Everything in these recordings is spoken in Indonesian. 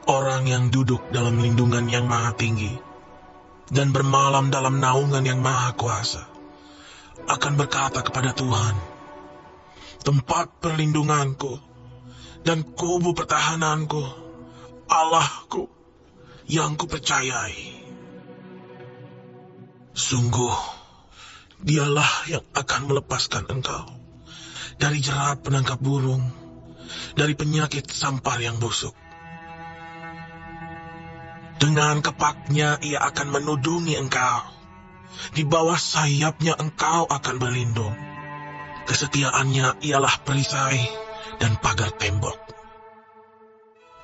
Orang yang duduk dalam lindungan yang maha tinggi dan bermalam dalam naungan yang maha kuasa akan berkata kepada Tuhan, tempat perlindunganku dan kubu pertahananku, Allahku yang kupercayai. Sungguh, dialah yang akan melepaskan engkau dari jerat penangkap burung, dari penyakit sampar yang busuk. Dengan kepaknya ia akan menudungi engkau. Di bawah sayapnya engkau akan berlindung. Kesetiaannya ialah perisai dan pagar tembok.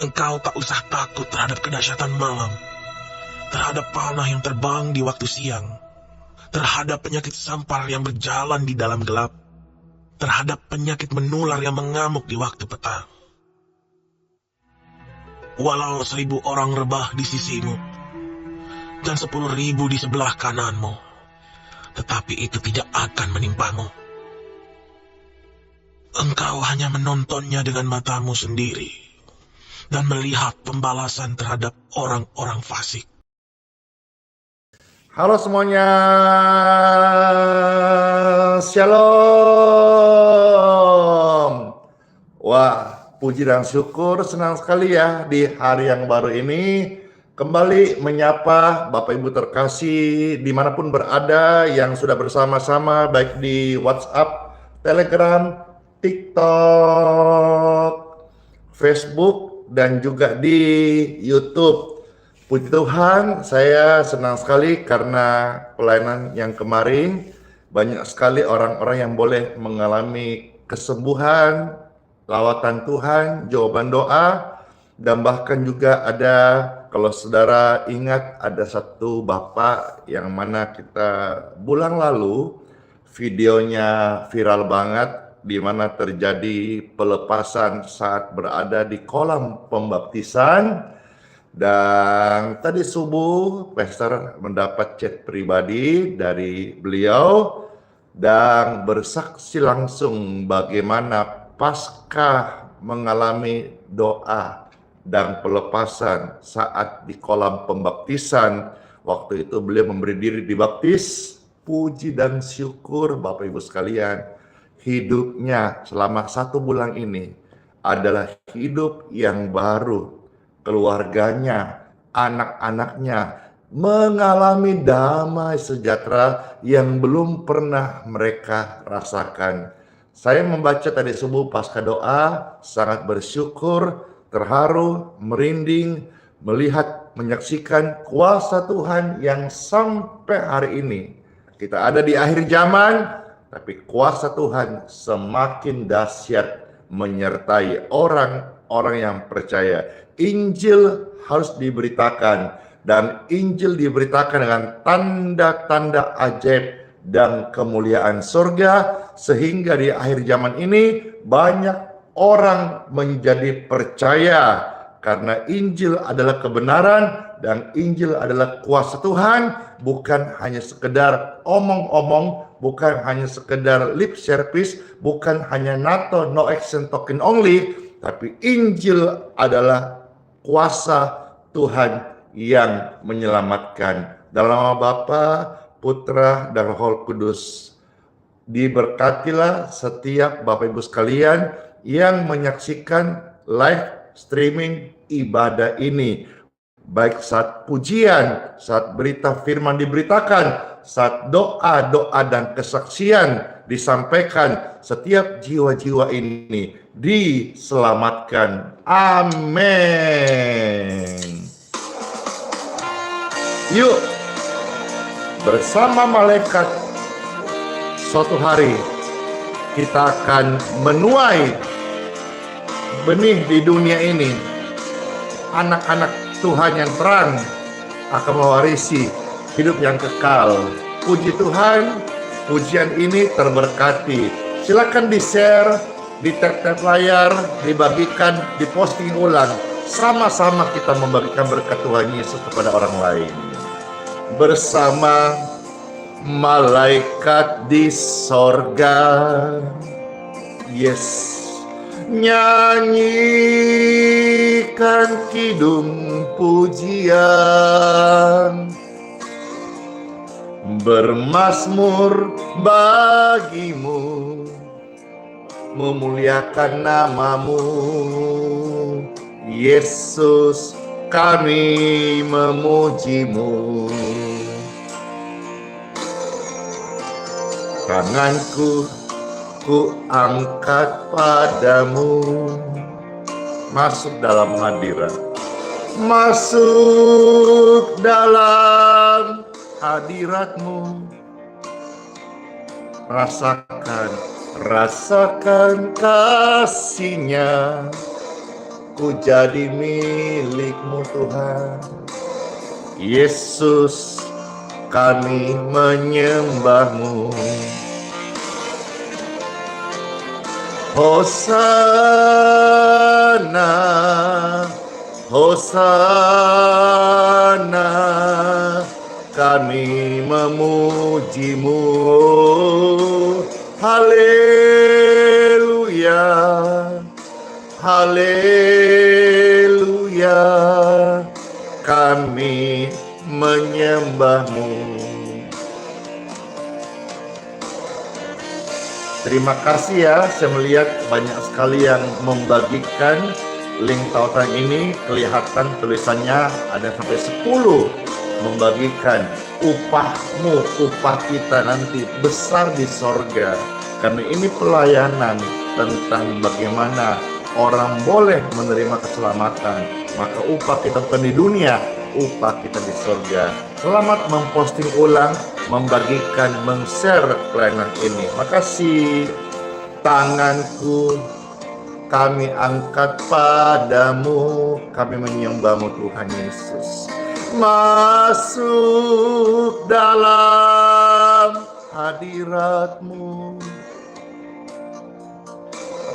Engkau tak usah takut terhadap kedahsyatan malam, terhadap panah yang terbang di waktu siang, terhadap penyakit sampar yang berjalan di dalam gelap, terhadap penyakit menular yang mengamuk di waktu petang. Walau 1000 orang rebah di sisimu, dan 10.000 di sebelah kananmu, tetapi itu tidak akan menimpamu. Engkau hanya menontonnya dengan matamu sendiri, dan melihat pembalasan terhadap orang-orang fasik. Halo semuanya, Shalom. Wah, puji dan syukur, senang sekali ya di hari yang baru ini kembali menyapa Bapak Ibu terkasih dimanapun berada yang sudah bersama-sama baik di WhatsApp, Telegram, TikTok, Facebook, dan juga di YouTube. Puji Tuhan, saya senang sekali karena pelayanan yang kemarin banyak sekali orang-orang yang boleh mengalami kesembuhan, lawatan Tuhan, jawaban doa, dan bahkan juga ada, kalau saudara ingat, ada satu bapak yang mana kita bulan lalu videonya viral banget, di mana terjadi pelepasan saat berada di kolam pembaptisan. Dan tadi subuh Pastor mendapat chat pribadi dari beliau dan bersaksi langsung bagaimana pasca mengalami doa dan pelepasan saat di kolam pembaptisan. Waktu itu beliau memberi diri dibaptis. Puji dan syukur Bapak Ibu sekalian, hidupnya selama 1 bulan ini adalah hidup yang baru. Keluarganya, anak-anaknya mengalami damai sejahtera yang belum pernah mereka rasakan. Saya membaca tadi subuh pasca doa, sangat bersyukur, terharu, merinding, melihat, menyaksikan kuasa Tuhan yang sampai hari ini. Kita ada di akhir zaman, tapi kuasa Tuhan semakin dahsyat menyertai orang-orang yang percaya. Injil harus diberitakan, dan Injil diberitakan dengan tanda-tanda ajaib dan kemuliaan surga, sehingga di akhir zaman ini banyak orang menjadi percaya karena Injil adalah kebenaran dan Injil adalah kuasa Tuhan, bukan hanya sekedar omong-omong, bukan hanya sekedar lip service, bukan hanya NATO no action token only, tapi Injil adalah kuasa Tuhan yang menyelamatkan. Dalam nama Bapa, Putra, dan Roh Kudus. Diberkatilah setiap Bapak Ibu sekalian yang menyaksikan live streaming ibadah ini. Baik saat pujian, saat berita firman diberitakan, saat doa-doa dan kesaksian disampaikan, setiap jiwa-jiwa ini diselamatkan. Amin. Yuk, bersama malaikat. Suatu hari kita akan menuai benih di dunia ini. Anak-anak Tuhan yang terang akan mewarisi hidup yang kekal. Puji Tuhan, pujian ini terberkati. Silakan di-share, di tap-tap layar, dibagikan, diposting ulang. Sama-sama kita membagikan berkat Tuhan Yesus kepada orang lain. Bersama malaikat di sorga, yes, nyanyikan kidung pujian, bermazmur bagimu, memuliakan namamu, Yesus, kami memujimu. Tanganku ku angkat padamu, masuk dalam hadirat, masuk dalam hadiratmu. Rasakan kasihnya, ku jadi milikmu Tuhan. Yesus, kami menyembahmu. Hosana, Hosana, kami memujimu. Haleluya, haleluya, kami menyembahmu. Terima kasih ya, saya melihat banyak sekali yang membagikan link tautan ini. Kelihatan tulisannya ada sampai 10 membagikan. Upahmu, upah kita nanti besar di sorga. Karena ini pelayanan tentang bagaimana orang boleh menerima keselamatan. Maka upah kita bukan di dunia, upah kita di sorga. Selamat memposting ulang, membagikan, men-share pelayanan ini. Makasih. Tanganku kami angkat padamu, kami menyembahmu Tuhan Yesus. Masuk dalam hadiratmu,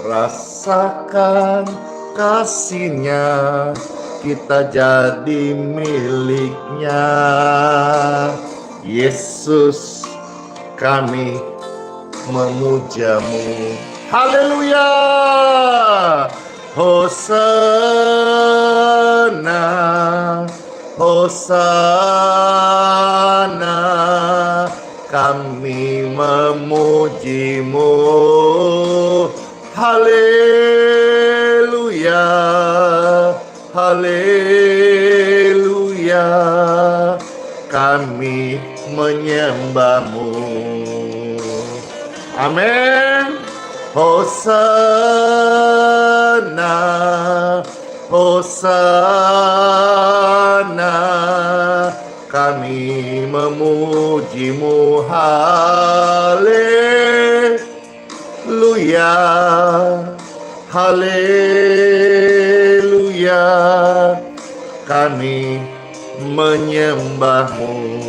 rasakan kasihnya, kita jadi miliknya. Yesus, kami memujamu. Haleluya. Hosana, Hosana, kami memujimu. Haleluya, haleluya, kami menyembahmu. Amin. Hosana, Hosana, kami memujimu. Haleluya, haleluya, kami menyembahmu.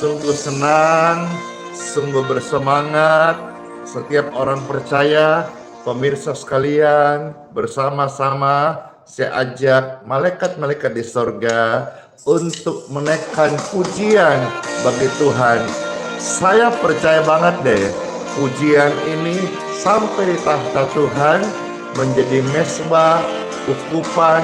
Sungguh senang, sungguh bersemangat setiap orang percaya, pemirsa sekalian, bersama-sama saya ajak malaikat-malaikat di sorga untuk menaikkan pujian bagi Tuhan. Saya percaya banget deh, pujian ini sampai tahta Tuhan menjadi mezbah, ukupan,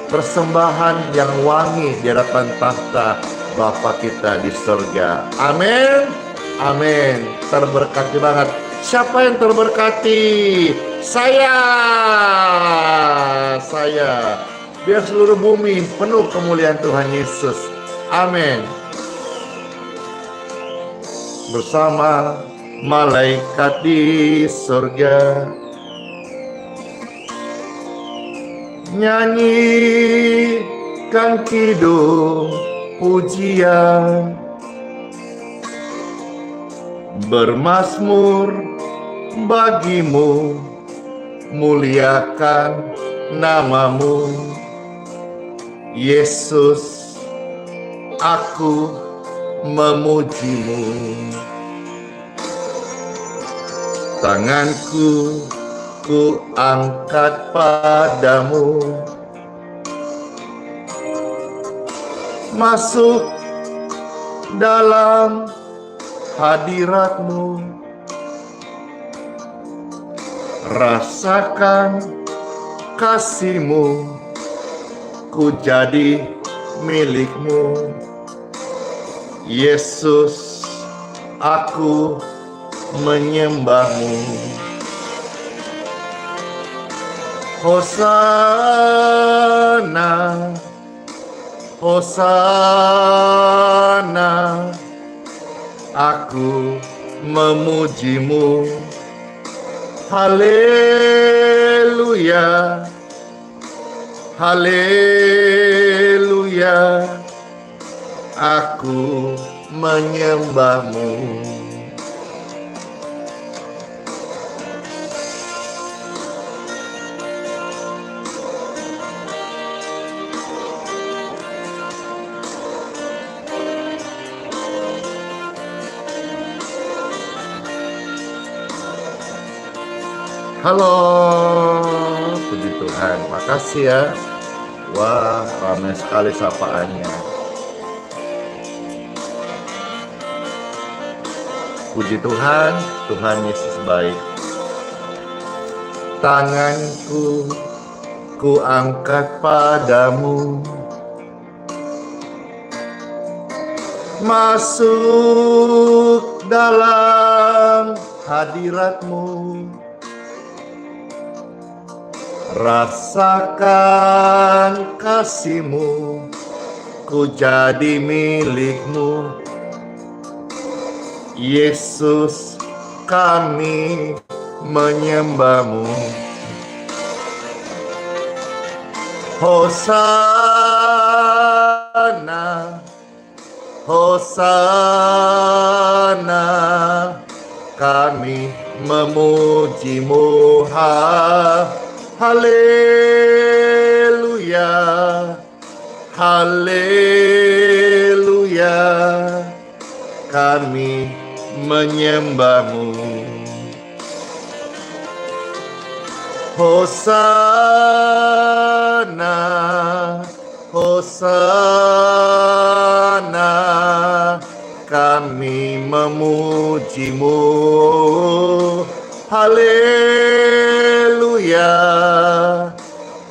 persembahan yang wangi di hadapan tahta Bapa kita di surga. Amin, amin. Terberkati banget. Siapa yang terberkati? Saya. Biar seluruh bumi penuh kemuliaan Tuhan Yesus. Amin. Bersama malaikat di surga nyanyikan kidung pujian, bermazmur bagimu, muliakan namamu. Yesus, aku memujimu. Tanganku ku angkat padamu, masuk dalam hadiratmu, rasakan kasihmu, ku jadi milikmu. Yesus, aku menyembahmu. Hosana, Hosana, aku memujimu. Haleluya, haleluya, aku menyembahmu. Halo, puji Tuhan, makasih ya. Wah, ramai sekali sapaannya. Puji Tuhan, Tuhan Yesus baik. Tanganku ku angkat padamu, masuk dalam hadiratmu, rasakan kasihmu, ku jadi milikmu. Yesus, kami menyembahmu. Hosana, Hosana, kami memujimu. Haleluya, haleluya, kami menyembahmu. Hosana, Hosana, kami memujimu. Haleluya,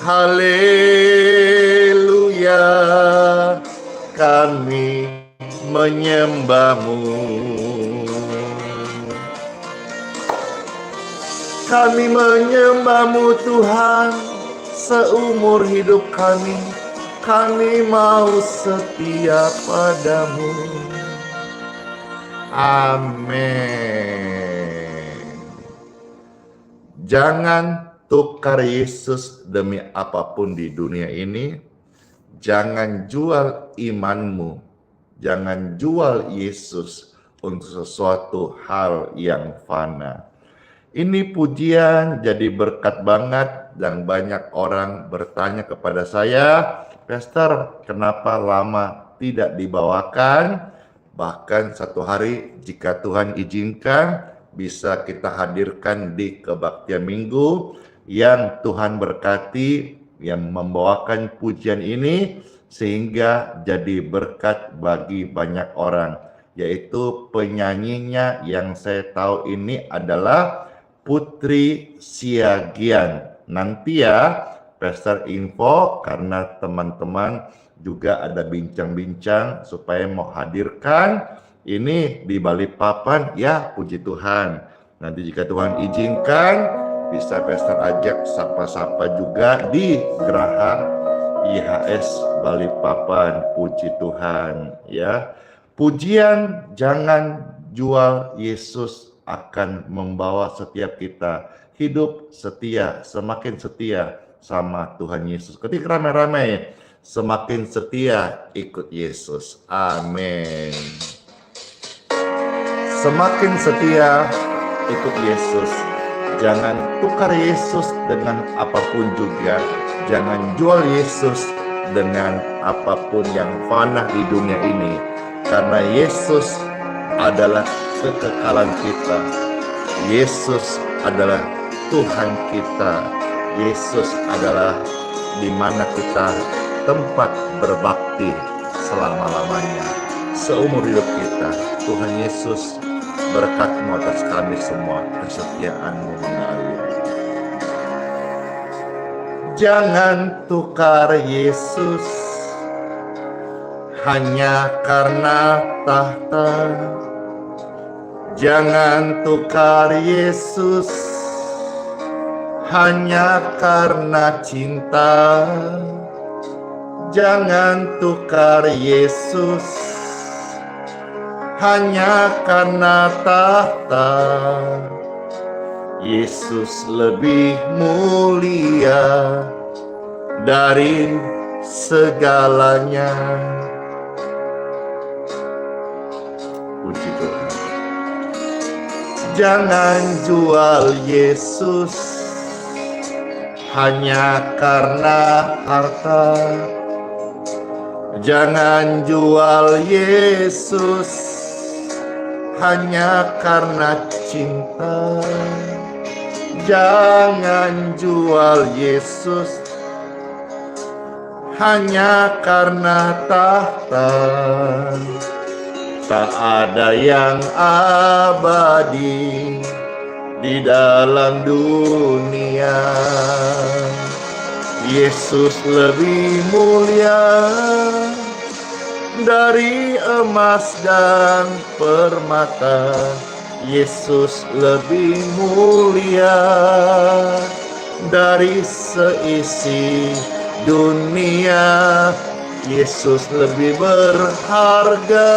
haleluya, kami menyembahmu. Kami menyembahmu Tuhan, seumur hidup kami mau setia padamu. Amin. Jangan tukar Yesus demi apapun di dunia ini. Jangan jual imanmu. Jangan jual Yesus untuk sesuatu hal yang fana. Ini pujian jadi berkat banget dan banyak orang bertanya kepada saya, Pastor, kenapa lama tidak dibawakan? Bahkan satu hari jika Tuhan izinkan bisa kita hadirkan di kebaktian minggu yang Tuhan berkati yang membawakan pujian ini sehingga jadi berkat bagi banyak orang, yaitu penyanyinya yang saya tahu ini adalah Putri Siagian. Nanti ya Pastor info karena teman-teman juga ada bincang-bincang supaya mau hadirkan ini di Balikpapan ya, puji Tuhan. Nanti jika Tuhan izinkan bisa Pastor ajak sapa-sapa juga di Geraha IHS Balikpapan, puji Tuhan ya. Pujian jangan jual Yesus akan membawa setiap kita hidup setia, semakin setia sama Tuhan Yesus. Ketika ramai-ramai, semakin setia ikut Yesus. Amin. Semakin setia ikut Yesus. Jangan tukar Yesus dengan apapun juga. Jangan jual Yesus dengan apapun yang fana di dunia ini. Karena Yesus adalah kekekalan kita. Yesus adalah Tuhan kita. Yesus adalah di mana kita tempat berbakti selama-lamanya. Seumur hidup kita, Tuhan Yesus berkat-Mu atas kami semua, kesetiaan-Mu mengalir. Jangan tukar Yesus hanya karena tahta. Jangan tukar Yesus hanya karena cinta. Jangan tukar Yesus hanya karena tahta. Yesus lebih mulia dari segalanya. Puji Tuhan. Jangan jual Yesus hanya karena harta. Jangan jual Yesus hanya karena cinta. Jangan jual Yesus hanya karena tahta. Tak ada yang abadi di dalam dunia. Yesus lebih mulia dari emas dan permata. Yesus lebih mulia dari seisi dunia. Yesus lebih berharga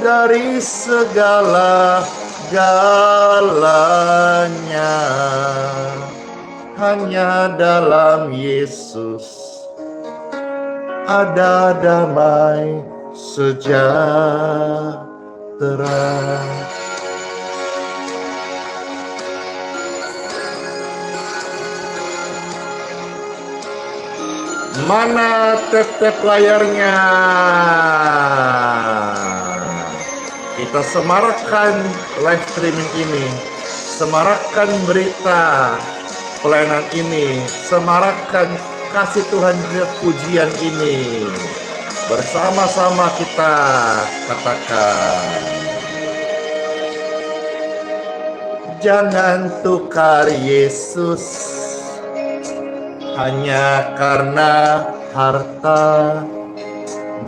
dari segala-galanya. Hanya dalam Yesus ada damai sejahtera. Mana tap-tap layarnya? Kita semarakkan live streaming ini, semarakkan berita pelayanan ini, semarakkan kasih Tuhan dan pujian ini. Bersama-sama kita katakan, jangan tukar Yesus hanya karena harta.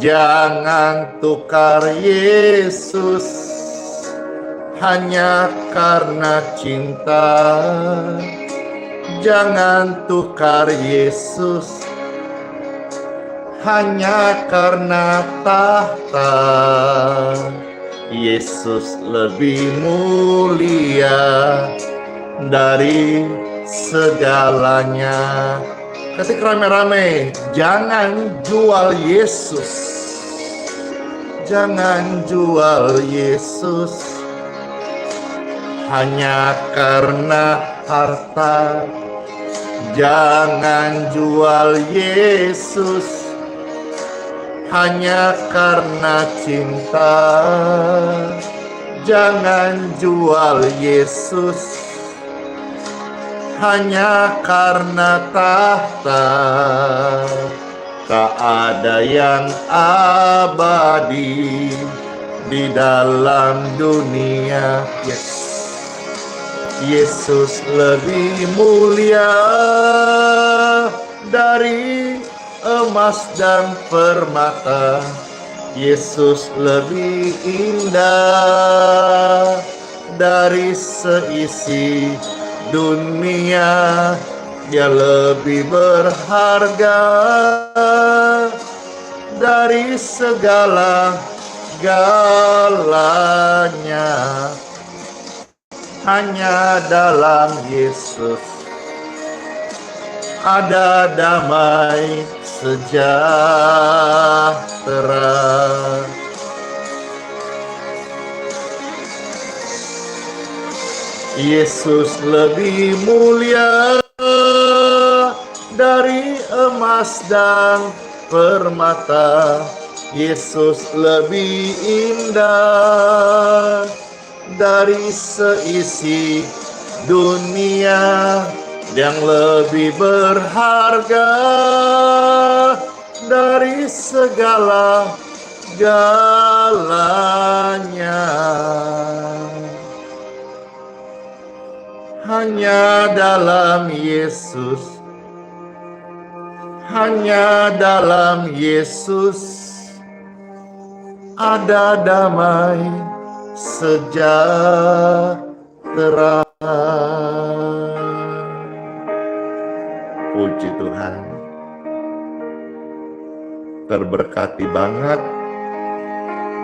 Jangan tukar Yesus hanya karena cinta. Jangan tukar Yesus hanya karena tahta. Yesus lebih mulia dari segalanya. Ketika rame-rame, jangan jual Yesus. Jangan jual Yesus hanya karena harta. Jangan jual Yesus hanya karena cinta. Jangan jual Yesus hanya karena tahta. Tak ada yang abadi di dalam dunia. Yesus lebih mulia dari emas dan permata. Yesus lebih indah dari seisi dunia. Dia lebih berharga dari segala-galanya. hanya dalam Yesus ada damai sejahtera. Yesus lebih mulia dari emas dan permata. Yesus lebih indah dari seisi dunia, yang lebih berharga dari segala-galanya. Hanya dalam Yesus, hanya dalam Yesus ada damai sejahtera. Puji Tuhan, terberkati banget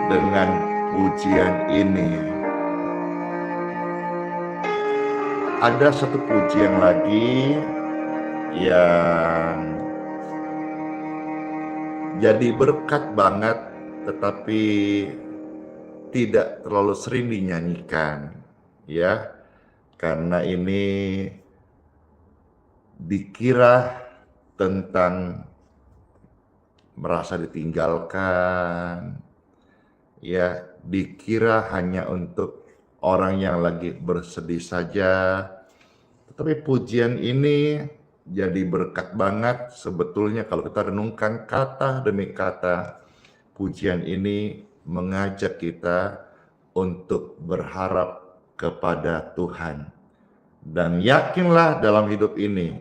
dengan pujian ini. Ada satu pujian lagi yang jadi berkat banget, tetapi tidak terlalu sering dinyanyikan, ya, karena ini dikira tentang merasa ditinggalkan, ya, dikira hanya untuk orang yang lagi bersedih saja. Tetapi pujian ini jadi berkat banget sebetulnya kalau kita renungkan kata demi kata. Pujian ini mengajak kita untuk berharap kepada Tuhan. Dan yakinlah dalam hidup ini,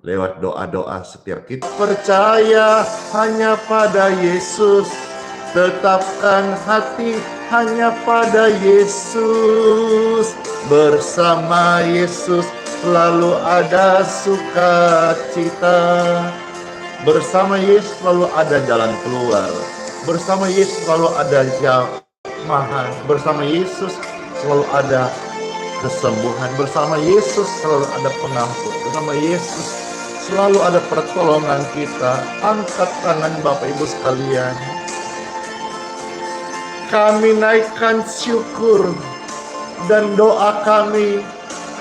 lewat doa-doa setiap kita percaya hanya pada Yesus, tetapkan hati hanya pada Yesus. Bersama Yesus selalu ada sukacita. Bersama Yesus selalu ada jalan keluar. Bersama Yesus selalu ada jamahan. Bersama Yesus selalu ada kesembuhan. Bersama Yesus selalu ada pengampun. Bersama Yesus selalu ada pertolongan kita. Angkat tangan Bapak Ibu sekalian. Kami naikkan syukur dan doa kami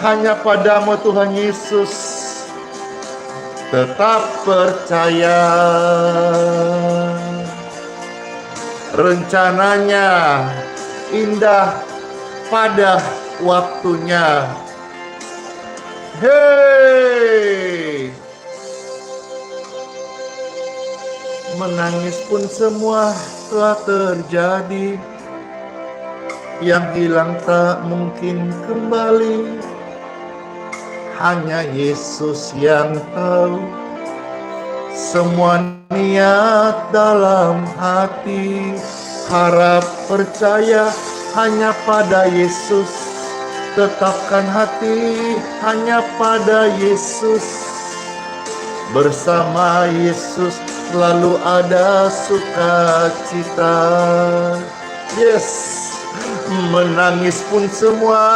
hanya padamu Tuhan Yesus. Tetap percaya, rencananya indah pada waktunya. Hei, menangis pun semua telah terjadi, yang hilang tak mungkin kembali. Hanya Yesus yang tahu semua niat dalam hati. Harap percaya hanya pada Yesus, tetapkan hati hanya pada Yesus. Bersama Yesus selalu ada sukacita. Yes, menangis pun semua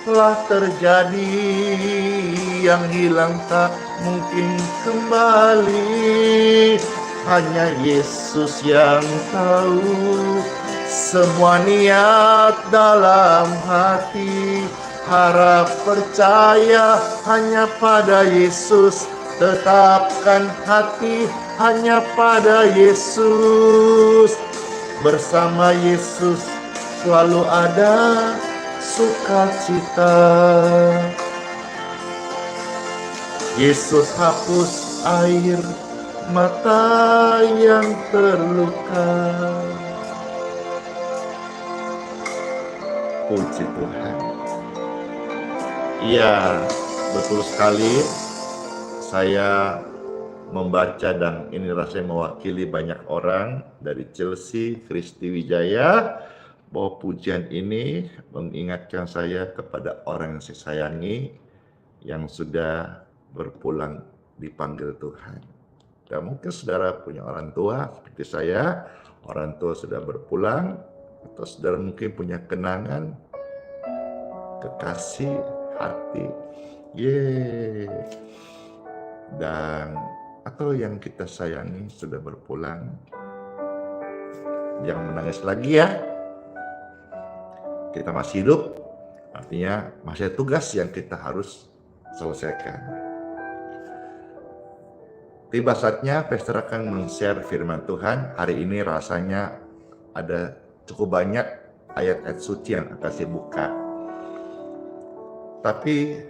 telah terjadi, yang hilang tak mungkin kembali. Hanya Yesus yang tahu semua niat dalam hati. Harap percaya hanya pada Yesus, tetapkan hati hanya pada Yesus. Bersama Yesus selalu ada sukacita. Yesus hapus air mata yang terluka. Puji Tuhan. Iya, betul sekali. Saya membaca dan ini rasanya mewakili banyak orang dari Chelsea, Kristi Wijaya, bahwa pujian ini mengingatkan saya kepada orang yang saya sayangi yang sudah berpulang dipanggil Tuhan. Dan mungkin saudara punya orang tua seperti saya, orang tua sudah berpulang, atau saudara mungkin punya kenangan kekasih hati. Yeay. Dan atau yang kita sayangi sudah berpulang. Jangan menangis lagi ya. Kita masih hidup, artinya masih ada tugas yang kita harus selesaikan. Tiba saatnya Pastor akan men-share firman Tuhan. Hari ini rasanya ada cukup banyak ayat-ayat suci yang akan saya buka. Tapi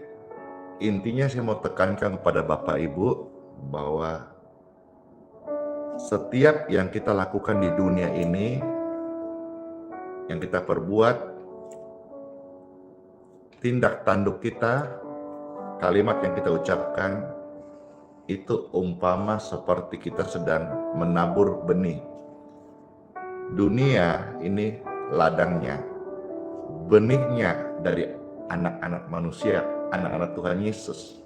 intinya saya mau tekankan kepada Bapak Ibu bahwa setiap yang kita lakukan di dunia ini, yang kita perbuat, tindak tanduk kita, kalimat yang kita ucapkan, itu umpama seperti kita sedang menabur benih. Dunia ini ladangnya, benihnya dari anak-anak manusia, anak-anak Tuhan Yesus.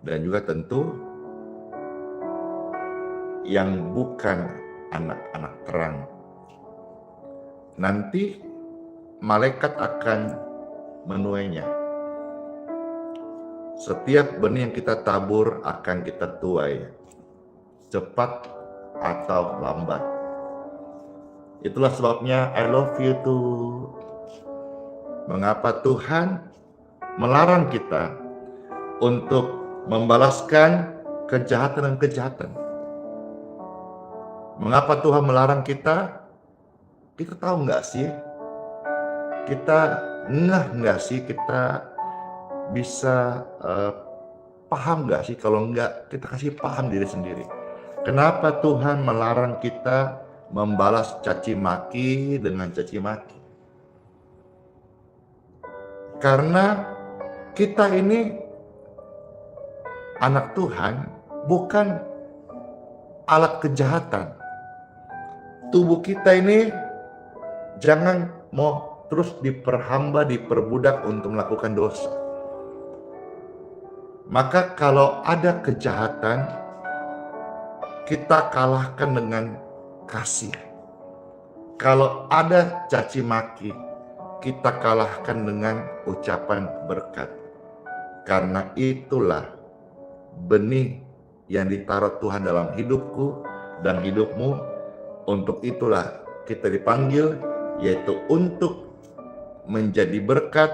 Dan juga tentu yang bukan anak-anak terang. Nanti malaikat akan menuainya. Setiap benih yang kita tabur akan kita tuai, cepat atau lambat. Itulah sebabnya I love you too. Mengapa Tuhan melarang kita untuk membalaskan kejahatan dan kejahatan? Mengapa Tuhan melarang kita? Kita tahu nggak sih? Kita ngeh nggak sih? Kita bisa paham nggak sih? Kalau nggak, kita kasih paham diri sendiri. Kenapa Tuhan melarang kita membalas caci maki dengan caci maki? Karena kita ini anak Tuhan, bukan alat kejahatan. Tubuh kita ini jangan mau terus diperhamba, diperbudak untuk melakukan dosa. Maka kalau ada kejahatan, kita kalahkan dengan kasih. Kalau ada caci maki, kita kalahkan dengan ucapan berkat. Karena itulah benih yang ditaruh Tuhan dalam hidupku dan hidupmu. Untuk itulah kita dipanggil, yaitu untuk menjadi berkat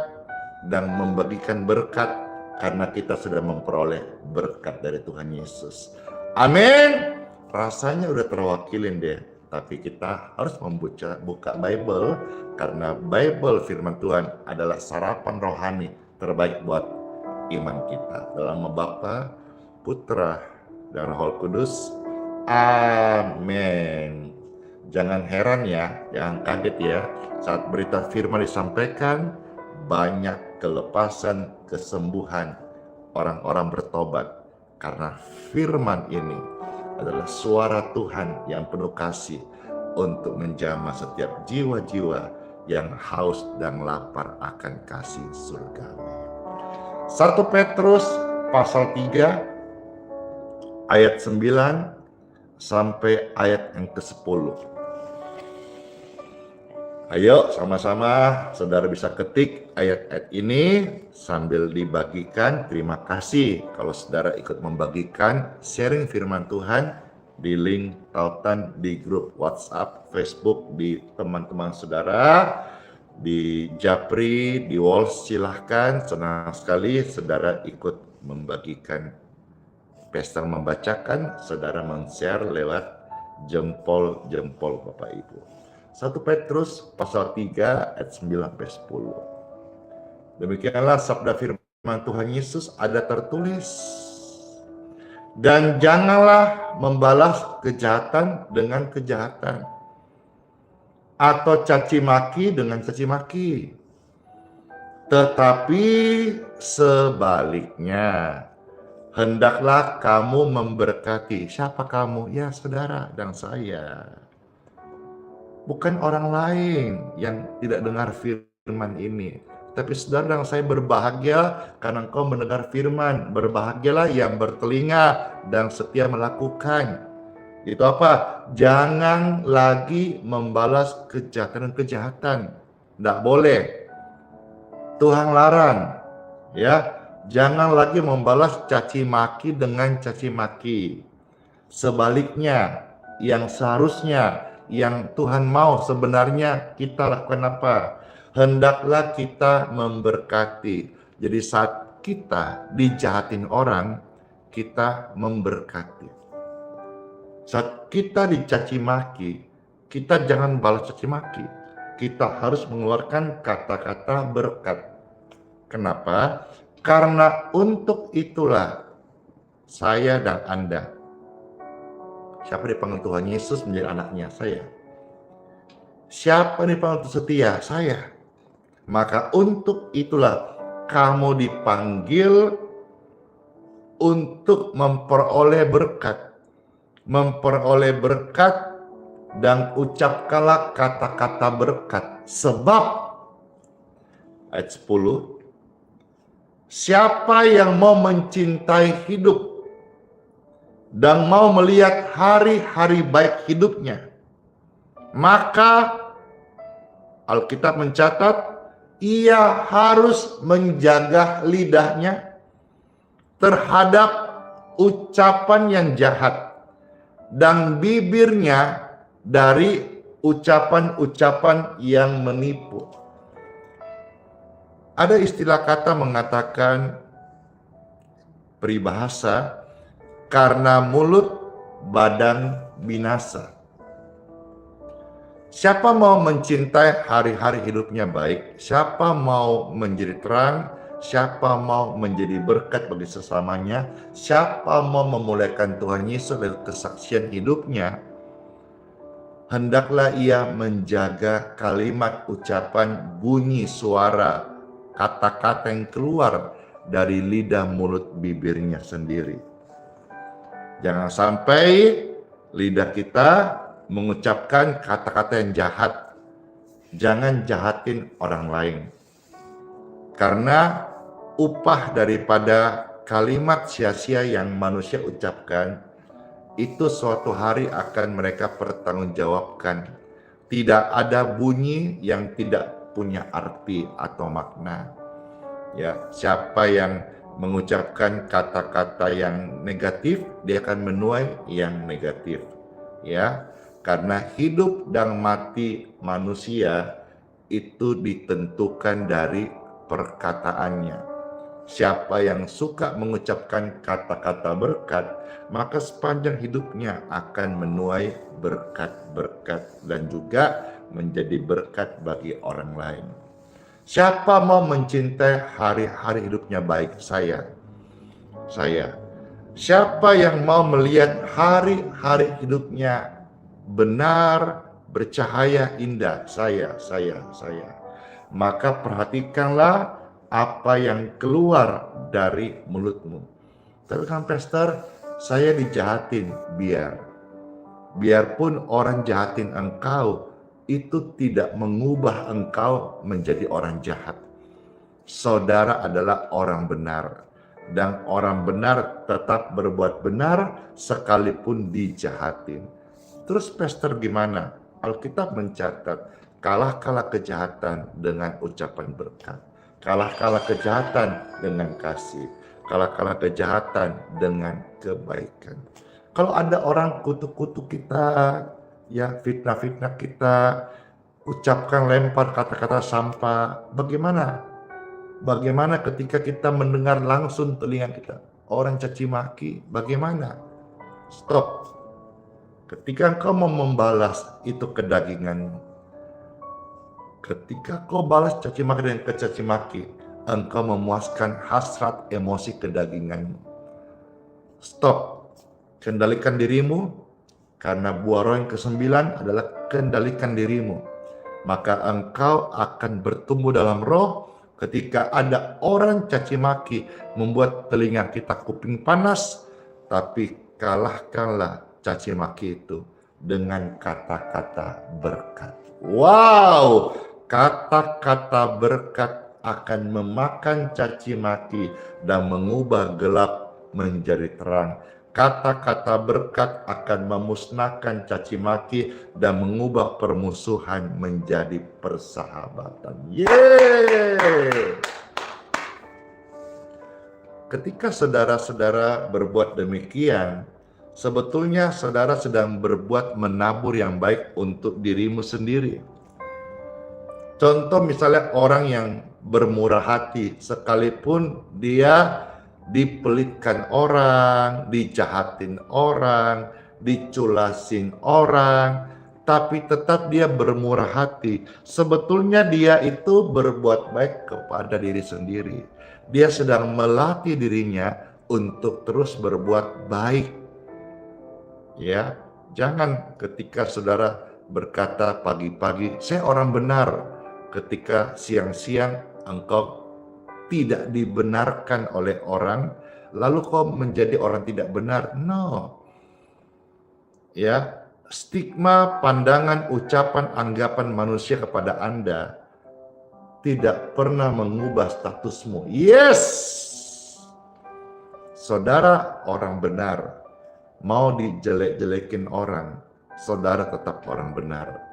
dan membagikan berkat, karena kita sudah memperoleh berkat dari Tuhan Yesus. Amin. Rasanya udah terwakilin deh. Tapi kita harus buka Bible, karena Bible firman Tuhan adalah sarapan rohani terbaik buat iman kita. Dalam nama Bapa, Putra, dan Roh Kudus. Amin. Jangan heran ya, jangan kaget ya, saat berita firman disampaikan, banyak kelepasan, kesembuhan, orang-orang bertobat. Karena firman ini adalah suara Tuhan yang penuh kasih untuk menjamah setiap jiwa-jiwa yang haus dan lapar akan kasih surgawi. 1 Petrus pasal 3 ayat 9 sampai ayat yang ke-10. Ayo sama-sama saudara bisa ketik ayat-ayat ini sambil dibagikan. Terima kasih kalau saudara ikut membagikan sharing firman Tuhan di link tautan di grup WhatsApp, Facebook, di teman-teman saudara, di Japri, di Walls. Silahkan, senang sekali saudara ikut membagikan. Pastor membacakan, saudara men-share lewat jempol-jempol Bapak Ibu. 1 Petrus pasal 3 ayat 9 sampai 10. Demikianlah sabda firman Tuhan Yesus ada tertulis. Dan janganlah membalas kejahatan dengan kejahatan, atau caci maki dengan caci maki. Tetapi sebaliknya, hendaklah kamu memberkati. Siapa kamu? Ya saudara dan saya. Bukan orang lain yang tidak dengar firman ini. Tapi saudara dan saya berbahagia karena engkau mendengar firman. Berbahagialah yang bertelinga dan setia melakukan. Itu apa? Jangan lagi membalas kejahatan. Tidak boleh. Tuhan larang, ya, jangan lagi membalas caci maki dengan caci maki. Sebaliknya, yang seharusnya, yang Tuhan mau sebenarnya kita lakukan apa? Hendaklah kita memberkati. Jadi saat kita dijahatin orang, kita memberkati. Saat kita dicaci maki, kita jangan balas caci maki. Kita harus mengeluarkan kata-kata berkat. Kenapa? Karena untuk itulah saya dan Anda. Siapa dipanggil Tuhan Yesus menjadi anaknya? Saya. Siapa dipanggil untuk setia? Saya. Maka untuk itulah kamu dipanggil untuk memperoleh berkat. Memperoleh berkat dan ucapkanlah kata-kata berkat. Sebab ayat 10, siapa yang mau mencintai hidup dan mau melihat hari-hari baik hidupnya, maka Alkitab mencatat ia harus menjaga lidahnya terhadap ucapan yang jahat dan bibirnya dari ucapan-ucapan yang menipu. Ada istilah kata mengatakan peribahasa, karena mulut badan binasa. Siapa mau mencintai hari-hari hidupnya baik, siapa mau menjadi terang, siapa mau menjadi berkat bagi sesamanya, siapa mau memuliakan Tuhan Yesus dari kesaksian hidupnya, hendaklah ia menjaga kalimat, ucapan, bunyi suara, kata-kata yang keluar dari lidah mulut bibirnya sendiri. Jangan sampai lidah kita mengucapkan kata-kata yang jahat. Jangan jahatin orang lain. Karena upah daripada kalimat sia-sia yang manusia ucapkan, itu suatu hari akan mereka pertanggungjawabkan. Tidak ada bunyi yang tidak punya arti atau makna. Ya, siapa yang mengucapkan kata-kata yang negatif, dia akan menuai yang negatif. Ya, karena hidup dan mati manusia itu ditentukan dari perkataannya. Siapa yang suka mengucapkan kata-kata berkat, maka sepanjang hidupnya akan menuai berkat-berkat dan juga menjadi berkat bagi orang lain. Siapa mau mencintai hari-hari hidupnya baik? Saya. Siapa yang mau melihat hari-hari hidupnya benar, bercahaya, indah? Saya. Maka perhatikanlah apa yang keluar dari mulutmu. Tapi kan pastor, saya dijahatin. Biarpun orang jahatin engkau, itu tidak mengubah engkau menjadi orang jahat. Saudara adalah orang benar, dan orang benar tetap berbuat benar sekalipun dijahatin. Terus pastor gimana? Alkitab mencatat, kalah kejahatan dengan ucapan berkat. Kalah kejahatan dengan kasih. Kalah kejahatan dengan kebaikan. Kalau ada orang kutuk-kutuk kita, ya fitnah-fitnah kita, ucapkan lempar kata-kata sampah, bagaimana? Bagaimana ketika kita mendengar langsung telinga kita? Orang caci maki, bagaimana? Stop. Ketika engkau mau membalas, itu kedaginganmu. Ketika kau balas caci maki dengan kecaci maki, engkau memuaskan hasrat emosi kedaginganmu. Stop. Kendalikan dirimu, karena buah roh yang ke-9 adalah kendalikan dirimu. Maka engkau akan bertumbuh dalam roh. Ketika ada orang caci maki membuat telinga kita kuping panas, tapi kalahkanlah caci maki itu dengan kata-kata berkat. Wow, kata-kata berkat akan memakan caci maki dan mengubah gelap menjadi terang. kata-kata berkat akan memusnahkan caci maki dan mengubah permusuhan menjadi persahabatan. Yeay! Ketika saudara-saudara berbuat demikian, sebetulnya saudara sedang berbuat menabur yang baik untuk dirimu sendiri. Contoh misalnya orang yang bermurah hati, sekalipun dia dipelitkan orang, dijahatin orang, diculasin orang, tapi tetap dia bermurah hati. Sebetulnya dia itu berbuat baik kepada diri sendiri. Dia sedang melatih dirinya untuk terus berbuat baik. Ya, jangan ketika saudara berkata pagi-pagi, saya orang benar. Ketika siang-siang engkau tidak dibenarkan oleh orang, lalu kau menjadi orang tidak benar. No. Ya, stigma, pandangan, ucapan, anggapan manusia kepada Anda tidak pernah mengubah statusmu. Yes! Saudara orang benar. Mau dijelek-jelekin orang, saudara tetap orang benar.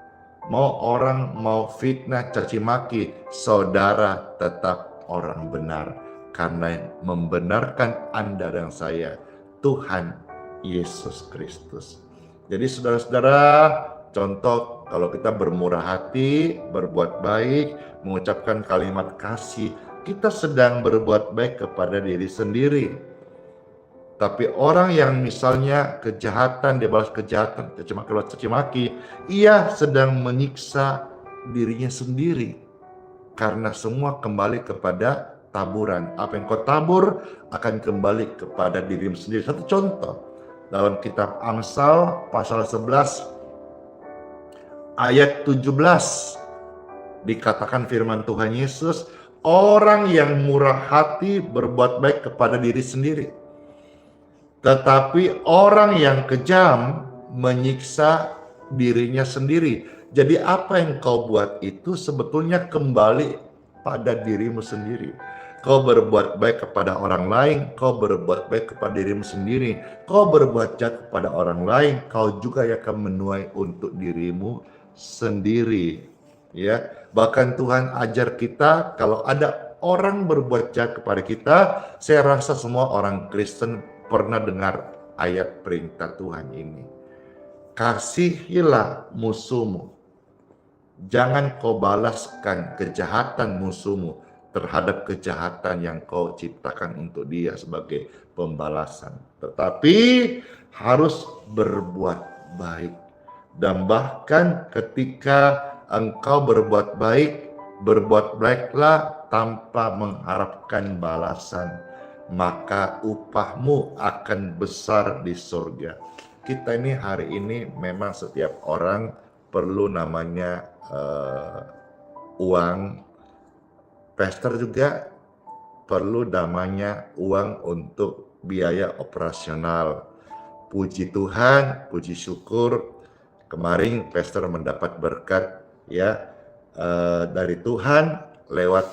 Mau orang mau fitnah, caci maki, saudara tetap orang benar. Karena membenarkan Anda dan saya, Tuhan Yesus Kristus. Jadi saudara-saudara, contoh kalau kita bermurah hati, berbuat baik, mengucapkan kalimat kasih, kita sedang berbuat baik kepada diri sendiri. Tapi orang yang misalnya kejahatan, dia balas kejahatan, caci maki, ia sedang menyiksa dirinya sendiri. Karena semua kembali kepada taburan. Apa yang kau tabur akan kembali kepada dirimu sendiri. Satu contoh, dalam kitab Amsal pasal 11 ayat 17 dikatakan firman Tuhan Yesus, orang yang murah hati berbuat baik kepada diri sendiri. Tetapi orang yang kejam menyiksa dirinya sendiri. Jadi apa yang kau buat itu sebetulnya kembali pada dirimu sendiri. Kau berbuat baik kepada orang lain, kau berbuat baik kepada dirimu sendiri. Kau berbuat jahat kepada orang lain, kau juga akan menuai untuk dirimu sendiri. Ya, bahkan Tuhan ajar kita kalau ada orang berbuat jahat kepada kita, saya rasa semua orang Kristen pernah dengar ayat perintah Tuhan ini. Kasihilah musuhmu. Jangan kau balaskan kejahatan musuhmu terhadap kejahatan yang kau ciptakan untuk dia sebagai pembalasan. Tetapi harus berbuat baik. Dan bahkan ketika engkau berbuat baik, berbuat baiklah tanpa mengharapkan balasan. Maka upahmu akan besar di surga. Kita ini hari ini memang setiap orang perlu namanya uang. Pastor juga perlu namanya uang untuk biaya operasional. Puji Tuhan, puji syukur, kemarin pastor mendapat berkat ya dari Tuhan lewat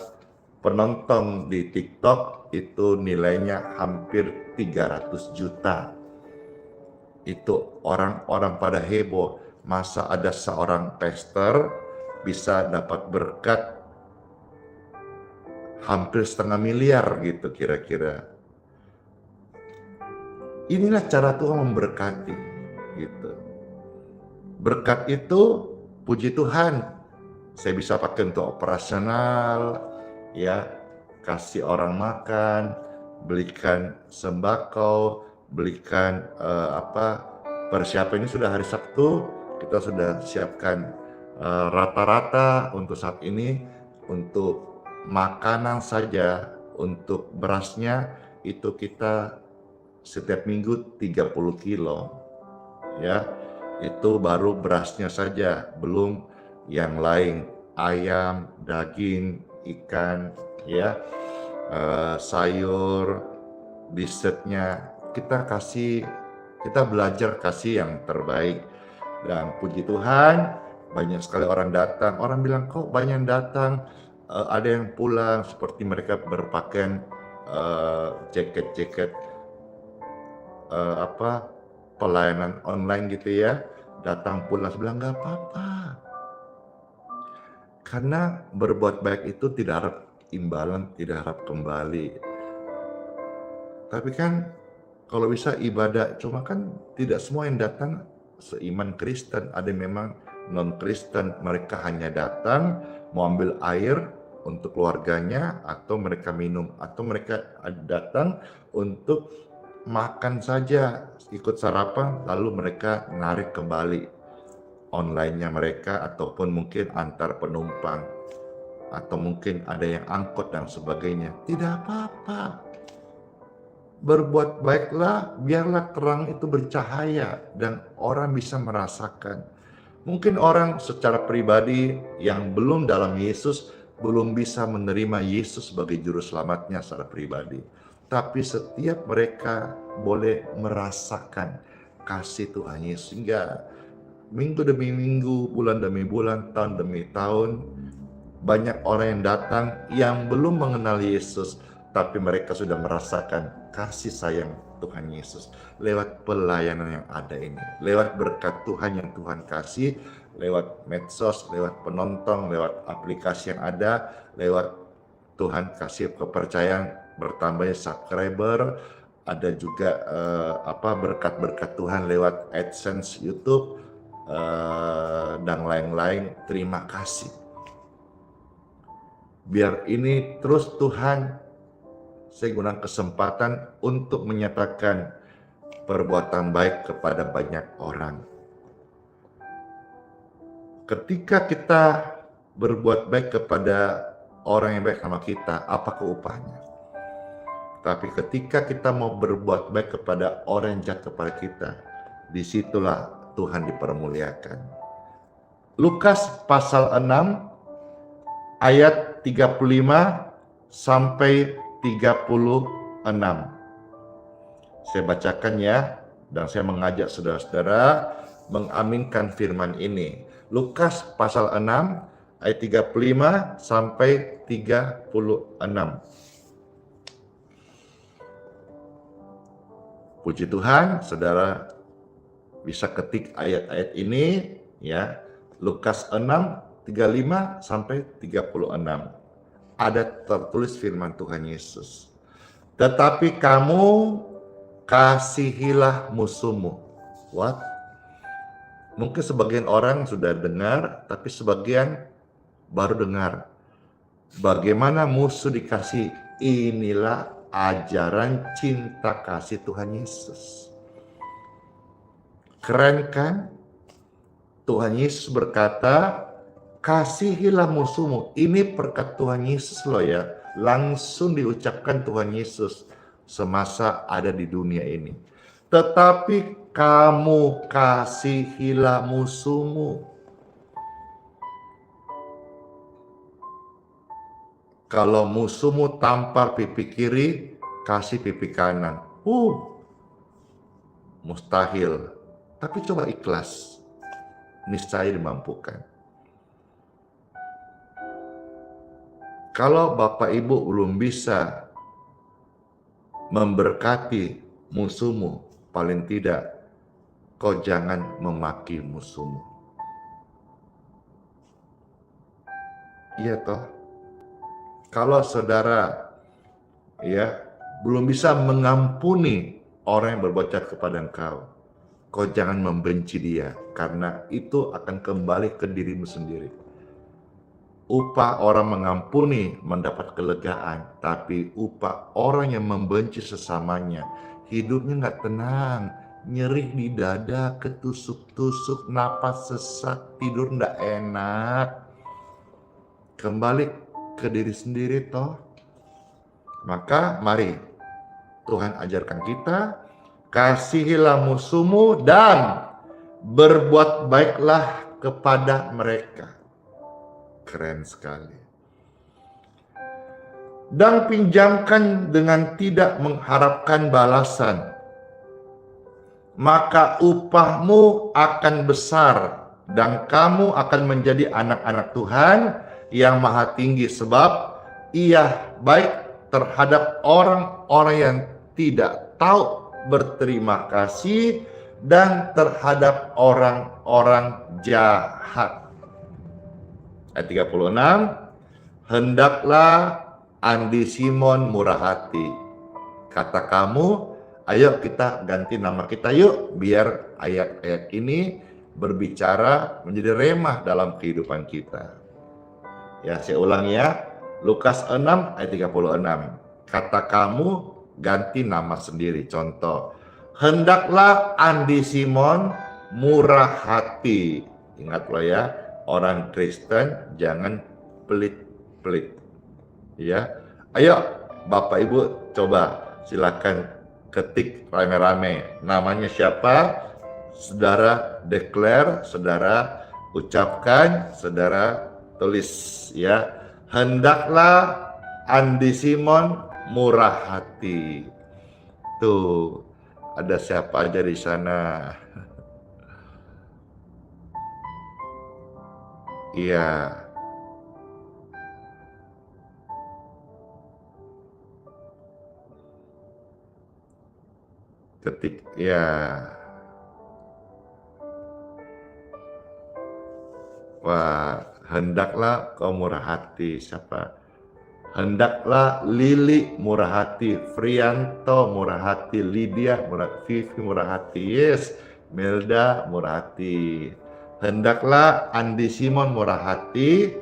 penonton di TikTok itu nilainya hampir 300 juta. Itu orang-orang pada heboh, masa ada seorang pastor bisa dapat berkat hampir 500 miliar gitu kira-kira. Inilah cara Tuhan memberkati gitu. Berkat itu puji Tuhan saya bisa pakai untuk operasional ya, kasih orang makan, belikan sembako, belikan persiapan. Ini sudah hari Sabtu, kita sudah siapkan rata-rata untuk saat ini untuk makanan saja, untuk berasnya itu kita setiap minggu 30 kilo ya, itu baru berasnya saja, belum yang lain, ayam, daging, ikan ya, sayur, dessertnya kita belajar kasih yang terbaik. Dan puji Tuhan banyak sekali orang datang. Orang bilang kok banyak yang datang, ada yang pulang seperti mereka berpakaian jaket-jaket pelayanan online gitu ya, datang pulang bilang nggak apa-apa. Karena berbuat baik itu tidak harap imbalan, tidak harap kembali. Tapi kan kalau bisa ibadah, cuma kan tidak semua yang datang seiman Kristen. Ada yang memang non-Kristen, mereka hanya datang mau ambil air untuk keluarganya, atau mereka minum, atau mereka datang untuk makan saja, ikut sarapan, lalu mereka narik kembali online-nya mereka, ataupun mungkin antar penumpang, atau mungkin ada yang angkut dan sebagainya. Tidak apa-apa. Berbuat baiklah, biarlah terang itu bercahaya dan orang bisa merasakan. Mungkin orang secara pribadi yang belum dalam Yesus belum bisa menerima Yesus sebagai juru selamatnya secara pribadi. Tapi setiap mereka boleh merasakan kasih Tuhan Yesus, sehingga minggu demi minggu, bulan demi bulan, tahun demi tahun, banyak orang yang datang yang belum mengenal Yesus, tapi mereka sudah merasakan kasih sayang Tuhan Yesus lewat pelayanan yang ada ini, lewat berkat Tuhan yang Tuhan kasih, lewat medsos, lewat penonton, lewat aplikasi yang ada, lewat Tuhan kasih kepercayaan bertambahnya subscriber, ada juga berkat-berkat Tuhan lewat AdSense YouTube dan lain-lain. Terima kasih. Biar ini terus Tuhan, saya gunakan kesempatan untuk menyatakan perbuatan baik kepada banyak orang. Ketika kita berbuat baik kepada orang yang baik sama kita, apakah upahnya? Tapi ketika kita mau berbuat baik kepada orang yang jahat kepada kita, disitulah Tuhan dipermuliakan. Lukas pasal 6 ayat 35 sampai 36. Saya bacakan ya, dan saya mengajak saudara-saudara mengaminkan firman ini. Lukas pasal 6 ayat 35 sampai 36. Puji Tuhan, saudara bisa ketik ayat-ayat ini ya. Lukas 6 35 sampai 36. Ada tertulis firman Tuhan Yesus. Tetapi kamu kasihilah musuhmu. What? Mungkin sebagian orang sudah dengar, tapi sebagian baru dengar. Bagaimana musuh dikasih? Inilah ajaran cinta kasih Tuhan Yesus. Keren kan? Tuhan Yesus berkata, kasihilah musuhmu. Ini berkat Tuhan Yesus loh ya. Langsung diucapkan Tuhan Yesus semasa ada di dunia ini. Tetapi kamu kasihilah musuhmu. Kalau musuhmu tampar pipi kiri, kasih pipi kanan. Mustahil. Tapi coba ikhlas. Niscaya dimampukan. Kalau Bapak Ibu belum bisa memberkati musuhmu, paling tidak kau jangan memaki musuhmu. Iya toh? Kalau saudara ya belum bisa mengampuni orang yang berbuat jahat kepada engkau, kau jangan membenci dia, karena itu akan kembali ke dirimu sendiri. Upah orang mengampuni mendapat kelegaan, tapi upah orang yang membenci sesamanya, hidupnya nggak tenang, nyeri di dada, ketusuk-tusuk, napas sesak, tidur nggak enak. Kembali ke diri sendiri toh. Maka mari Tuhan ajarkan kita, kasihilah musuhmu dan berbuat baiklah kepada mereka. Keren sekali. Dan pinjamkan dengan tidak mengharapkan balasan. Maka upahmu akan besar dan kamu akan menjadi anak-anak Tuhan yang maha tinggi, sebab Ia baik terhadap orang-orang yang tidak tahu berterima kasih, dan terhadap orang-orang jahat. Ayat 36, hendaklah Andi Simon murah hati. Kata kamu, ayo kita ganti nama kita yuk, biar ayat-ayat ini berbicara menjadi remah dalam kehidupan kita. Ya, saya ulang ya. Lukas 6 ayat 36. Kata kamu ganti nama sendiri. Contoh, hendaklah Andi Simon murah hati. Ingat loh ya, orang Kristen jangan pelit-pelit. Ya, ayo Bapak Ibu coba silakan ketik rame-rame. Namanya siapa? Saudara declare, saudara ucapkan, saudara tulis ya. Hendaklah Andi Simon murah hati. Tuh, ada siapa aja di sana? Iya. Ketik ya. Wah, hendaklah kau murah hati. Siapa? Hendaklah Lili murah hati, Frianto murah hati, Lydia murah hati, Vivi murah hati, yes, Melda murah hati. Hendaklah Andi Simon murah hati,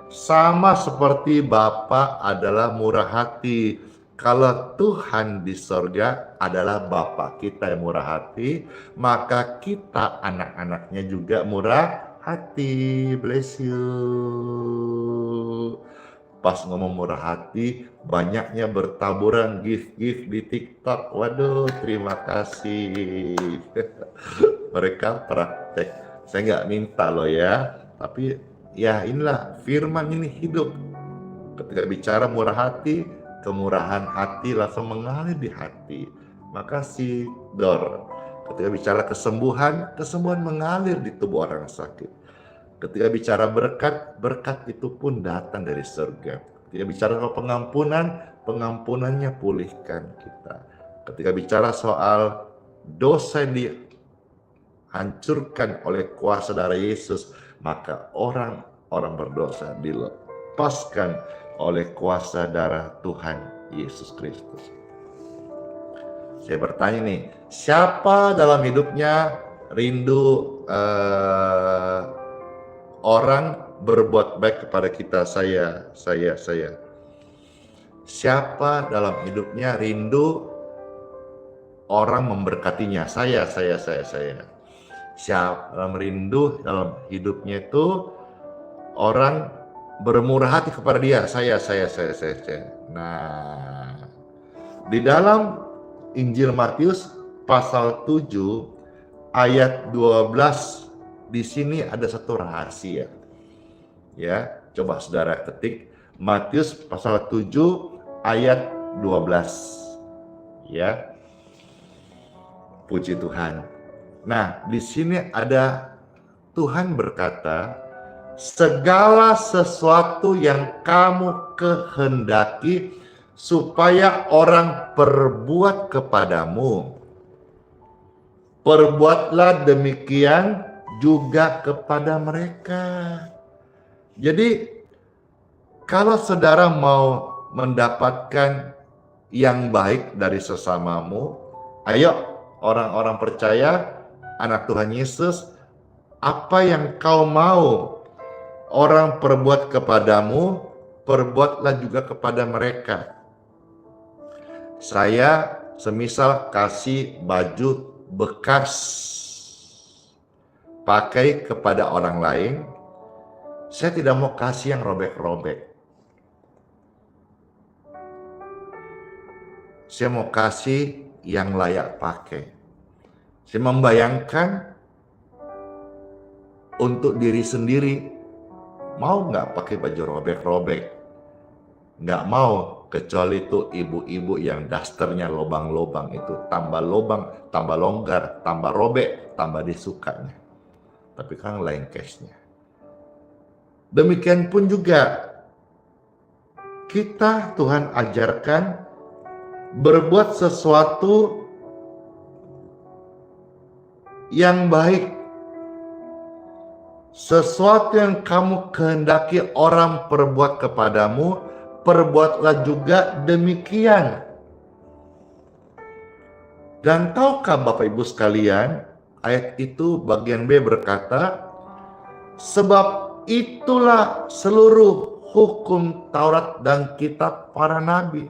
sama seperti Bapa adalah murah hati. Kalau Tuhan di sorga adalah Bapa kita yang murah hati, maka kita anak-anaknya juga murah hati. Bless you. Pas ngomong murah hati, banyaknya bertaburan gift-gift di TikTok. Waduh, terima kasih. Mereka praktek. Saya nggak minta loh ya, tapi ya inilah firman ini hidup. Ketika bicara murah hati, kemurahan hati langsung mengalir di hati. Makasih, Dor. Ketika bicara kesembuhan, kesembuhan mengalir di tubuh orang sakit. Ketika bicara berkat, berkat itu pun datang dari surga. Ketika bicara soal pengampunan, pengampunannya pulihkan kita. Ketika bicara soal dosa yang dihancurkan oleh kuasa darah Yesus, maka orang-orang berdosa dilepaskan oleh kuasa darah Tuhan Yesus Kristus. Saya bertanya nih, siapa dalam hidupnya rindu orang berbuat baik kepada kita? Saya. Siapa dalam hidupnya rindu orang memberkatinya? Saya. Siapa dalam rindu dalam hidupnya itu orang bermurah hati kepada dia? Saya. Nah, di dalam Injil Matius pasal 7 ayat 12, di sini ada satu rahasia. Ya, coba saudara ketik Matius pasal 7 ayat 12. Ya. Puji Tuhan. Nah, di sini ada Tuhan berkata, segala sesuatu yang kamu kehendaki supaya orang perbuat kepadamu, perbuatlah demikian juga kepada mereka. Jadi kalau saudara mau mendapatkan yang baik dari sesamamu, ayo orang-orang percaya, anak Tuhan Yesus, apa yang kau mau orang perbuat kepadamu, perbuatlah juga kepada mereka. Saya semisal kasih baju bekas pakai kepada orang lain, saya tidak mau kasih yang robek-robek. Saya mau kasih yang layak pakai. Saya membayangkan untuk diri sendiri, mau nggak pakai baju robek-robek? Nggak mau, kecuali itu ibu-ibu yang dasternya lobang-lobang itu. Tambah lobang, tambah longgar, tambah robek, tambah disukanya. Tapi kan lain case-nya. Demikian pun juga kita Tuhan ajarkan berbuat sesuatu yang baik. Sesuatu yang kamu kehendaki orang perbuat kepadamu, perbuatlah juga demikian. Dan tahukah Bapak Ibu sekalian, ayat itu bagian B berkata, sebab itulah seluruh hukum Taurat dan kitab para nabi.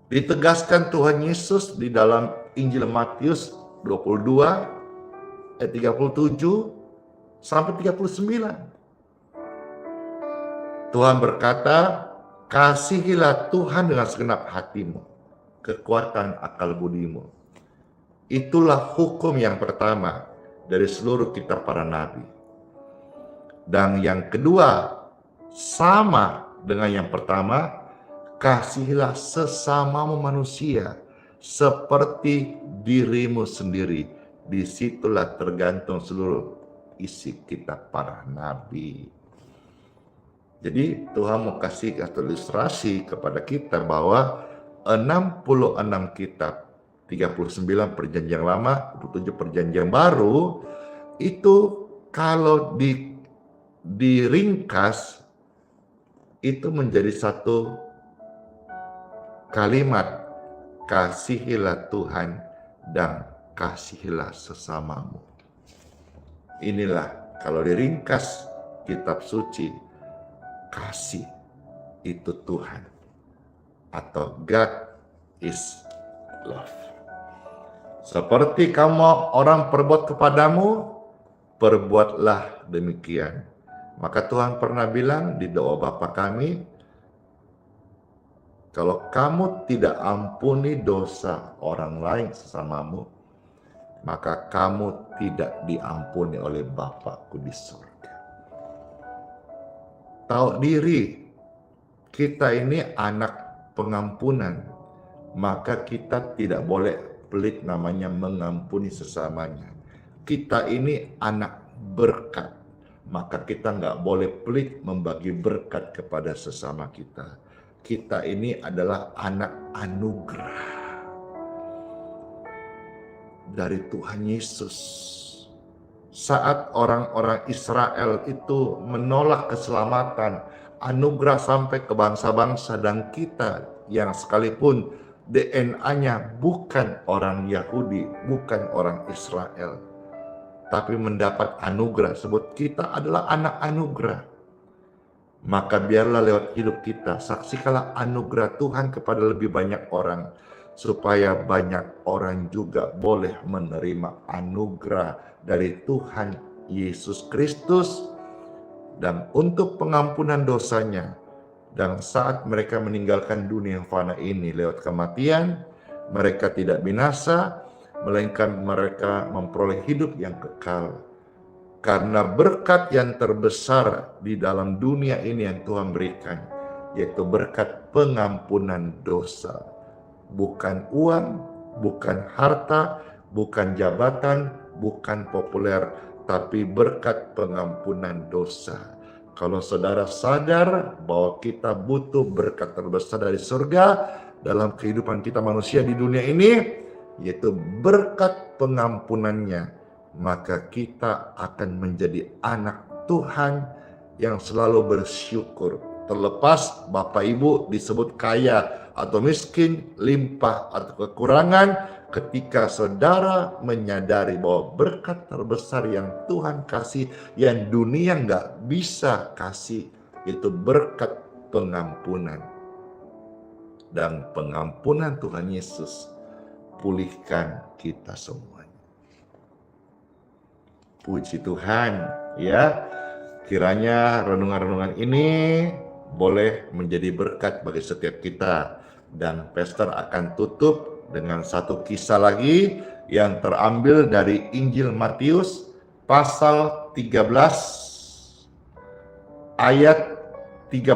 Ditegaskan Tuhan Yesus di dalam Injil Matius 22 ayat 37 sampai 39. Tuhan berkata, kasihilah Tuhan dengan segenap hatimu, kekuatan akal budimu. Itulah hukum yang pertama dari seluruh kitab para nabi. Dan yang kedua, sama dengan yang pertama, kasihilah sesamamu manusia seperti dirimu sendiri. Disitulah tergantung seluruh isi kitab para nabi. Jadi Tuhan mau kasih ilustrasi kepada kita bahwa 66 kitab, 39 perjanjian lama, 27 perjanjian baru, itu kalau diringkas, itu menjadi satu kalimat, kasihilah Tuhan dan kasihilah sesamamu. Inilah kalau diringkas kitab suci, kasih itu Tuhan, atau God is love. Seperti kamu orang perbuat kepadamu, perbuatlah demikian. Maka Tuhan pernah bilang di doa Bapa kami, kalau kamu tidak ampuni dosa orang lain sesamamu, maka kamu tidak diampuni oleh Bapa-Ku di surga. Tahu diri, kita ini anak pengampunan, maka kita tidak boleh pelit namanya mengampuni sesamanya. Kita ini anak berkat, maka kita nggak boleh pelit membagi berkat kepada sesama kita. Kita ini adalah anak anugerah dari Tuhan Yesus. Saat orang-orang Israel itu menolak keselamatan, anugerah sampai ke bangsa-bangsa, dan kita yang sekalipun DNA-nya bukan orang Yahudi, bukan orang Israel, tapi mendapat anugerah, sebut kita adalah anak anugerah. Maka biarlah lewat hidup kita, saksikanlah anugerah Tuhan kepada lebih banyak orang, supaya banyak orang juga boleh menerima anugerah dari Tuhan Yesus Kristus dan untuk pengampunan dosanya. Dan saat mereka meninggalkan dunia yang fana ini lewat kematian, mereka tidak binasa, melainkan mereka memperoleh hidup yang kekal. Karena berkat yang terbesar di dalam dunia ini yang Tuhan berikan, yaitu berkat pengampunan dosa. Bukan uang, bukan harta, bukan jabatan, bukan populer, tapi berkat pengampunan dosa. Kalau saudara sadar bahwa kita butuh berkat terbesar dari surga dalam kehidupan kita manusia di dunia ini, yaitu berkat pengampunannya, maka kita akan menjadi anak Tuhan yang selalu bersyukur. Terlepas Bapak Ibu disebut kaya atau miskin, limpah atau kekurangan, ketika saudara menyadari bahwa berkat terbesar yang Tuhan kasih, yang dunia nggak bisa kasih, itu berkat pengampunan. Dan pengampunan Tuhan Yesus pulihkan kita semuanya. Puji Tuhan, ya. Kiranya renungan-renungan ini boleh menjadi berkat bagi setiap kita. Dan Pastor akan tutup dengan satu kisah lagi yang terambil dari Injil Matius pasal 13 ayat 36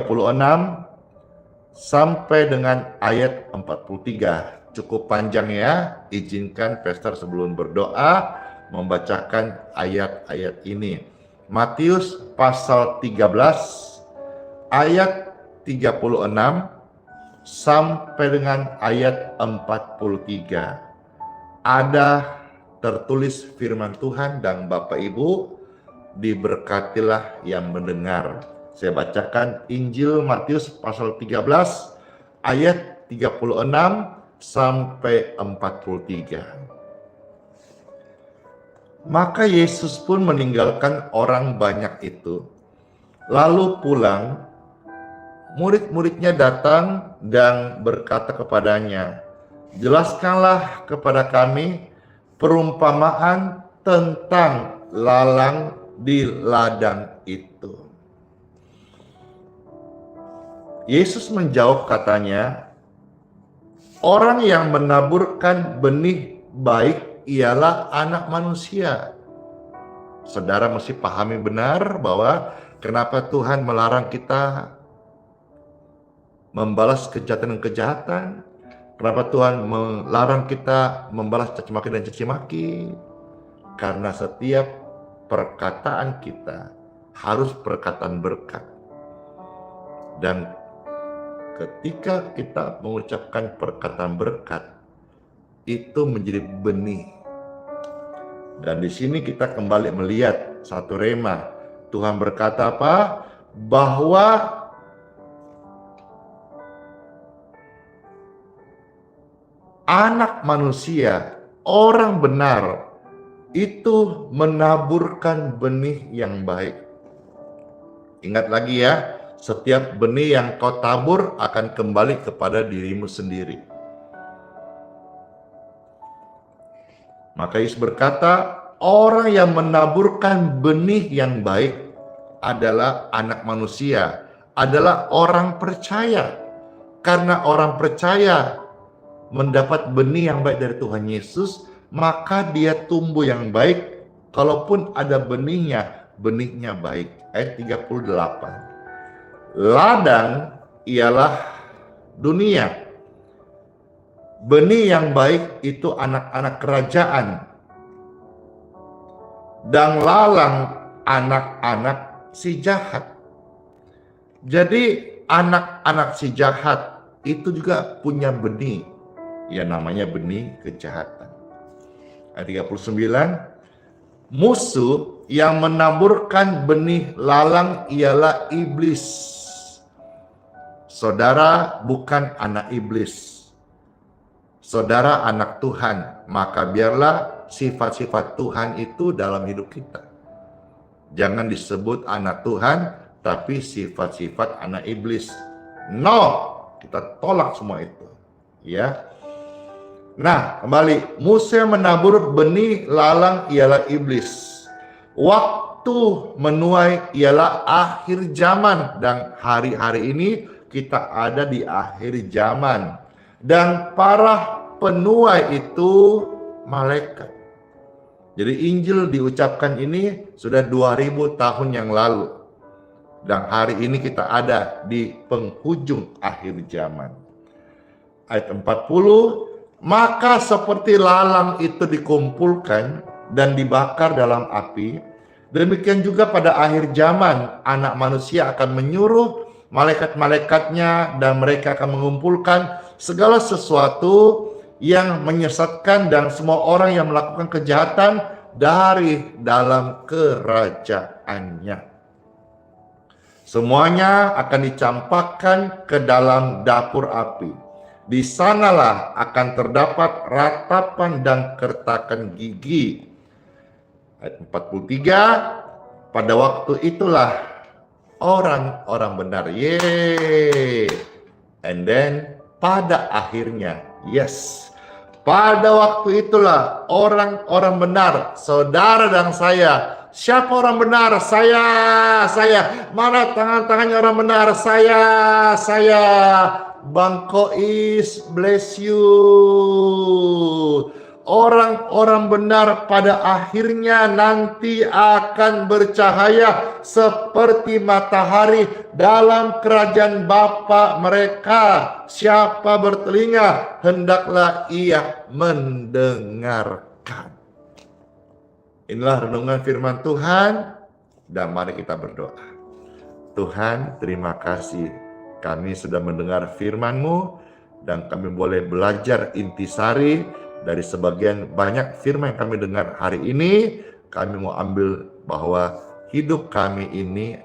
sampai dengan ayat 43. Cukup panjang ya. Izinkan Pastor sebelum berdoa membacakan ayat-ayat ini. Matius pasal 13 ayat 36 sampai dengan ayat 43. ada tertulis firman Tuhan, dan Bapak Ibu diberkatilah yang mendengar. Saya bacakan Injil Matius pasal 13 ayat 36 sampai 43. Maka Yesus pun meninggalkan orang banyak itu, lalu pulang. Murid-muridnya datang dan berkata kepadanya, "Jelaskanlah kepada kami perumpamaan tentang lalang di ladang itu." Yesus menjawab katanya, "Orang yang menaburkan benih baik ialah Anak Manusia." Saudara mesti pahami benar bahwa kenapa Tuhan melarang kita membalas kejahatan dan kejahatan. Kenapa Tuhan melarang kita membalas caci maki dan caci maki? Karena setiap perkataan kita harus perkataan berkat. Dan ketika kita mengucapkan perkataan berkat, itu menjadi benih. Dan di sini kita kembali melihat satu rema. Tuhan berkata apa? Bahwa Anak Manusia, orang benar, itu menaburkan benih yang baik. Ingat lagi ya, setiap benih yang kau tabur akan kembali kepada dirimu sendiri. Maka Yesus berkata, orang yang menaburkan benih yang baik adalah Anak Manusia, adalah orang percaya. Karena orang percaya mendapat benih yang baik dari Tuhan Yesus, maka dia tumbuh yang baik. Kalaupun ada benihnya, benihnya baik. Ayat 38. Ladang ialah dunia. Benih yang baik itu anak-anak kerajaan. Dan lalang anak-anak si jahat. Jadi anak-anak si jahat itu juga punya benih. Ya namanya benih kejahatan. Ayat 39, musuh yang menaburkan benih lalang ialah iblis. Saudara bukan anak iblis. Saudara anak Tuhan, maka biarlah sifat-sifat Tuhan itu dalam hidup kita. Jangan disebut anak Tuhan, tapi sifat-sifat anak iblis. No, kita tolak semua itu. Ya. Nah, kembali, musuh yang menabur benih lalang ialah iblis. Waktu menuai ialah akhir zaman, dan hari-hari ini kita ada di akhir zaman. Dan para penuai itu malaikat. Jadi Injil diucapkan ini sudah 2000 tahun yang lalu. Dan hari ini kita ada di penghujung akhir zaman. Ayat 40, maka seperti lalang itu dikumpulkan dan dibakar dalam api, demikian juga pada akhir zaman Anak Manusia akan menyuruh malaikat-malaikatnya, dan mereka akan mengumpulkan segala sesuatu yang menyesatkan dan semua orang yang melakukan kejahatan dari dalam kerajaannya. Semuanya akan dicampakkan ke dalam dapur api. Di sanalah akan terdapat ratapan dan kertakan gigi. Ayat 43, pada waktu itulah orang-orang benar. Yeay. And then pada akhirnya, yes. Pada waktu itulah orang-orang benar, saudara dan saya. Siapa orang benar? Saya. Mana tangan-tangannya orang benar? Saya. Bang Kois, bless you. Orang-orang benar pada akhirnya nanti akan bercahaya seperti matahari dalam kerajaan Bapa mereka. Siapa bertelinga, hendaklah ia mendengarkan. Inilah renungan firman Tuhan, dan mari kita berdoa. Tuhan, terima kasih. Kami sudah mendengar firman-Mu, dan kami boleh belajar intisari dari sebagian banyak firman yang kami dengar hari ini, kami mau ambil bahwa hidup kami ini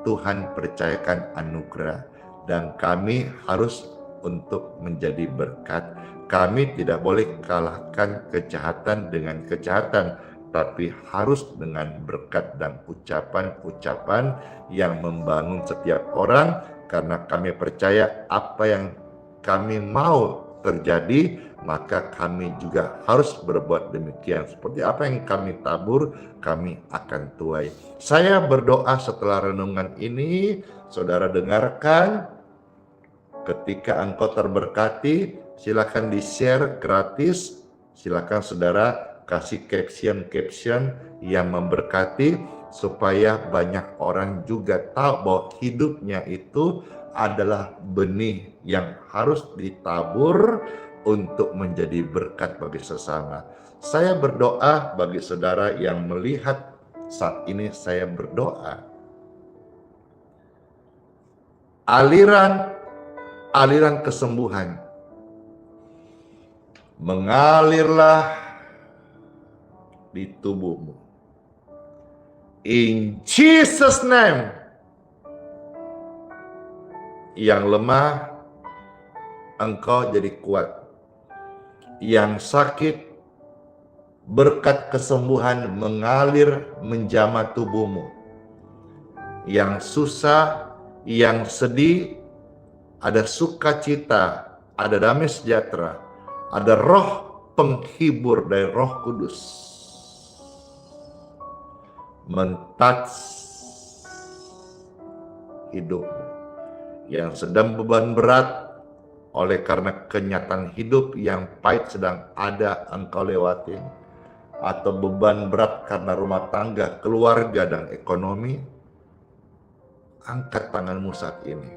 Tuhan percayakan anugerah, dan kami harus untuk menjadi berkat. Kami tidak boleh kalahkan kejahatan dengan kejahatan, tapi harus dengan berkat dan ucapan-ucapan yang membangun setiap orang, karena kami percaya apa yang kami mau terjadi, maka kami juga harus berbuat demikian. Seperti apa yang kami tabur, kami akan tuai. Saya berdoa setelah renungan ini, saudara dengarkan. Ketika engkau terberkati, silakan di-share gratis. Silakan saudara kasih caption yang memberkati, supaya banyak orang juga tahu bahwa hidupnya itu adalah benih yang harus ditabur untuk menjadi berkat bagi sesama. Saya berdoa bagi saudara yang melihat saat ini, saya berdoa aliran kesembuhan mengalirlah di tubuhmu. In Jesus' name. Yang lemah, engkau jadi kuat. Yang sakit, berkat kesembuhan mengalir menjamah tubuhmu. Yang susah, yang sedih, ada sukacita, ada damai sejahtera, ada roh penghibur dari Roh Kudus men-touch hidupmu. Yang sedang beban berat oleh karena kenyataan hidup yang pahit sedang ada engkau lewatin, atau beban berat karena rumah tangga, keluarga, dan ekonomi, angkat tanganmu saat ini.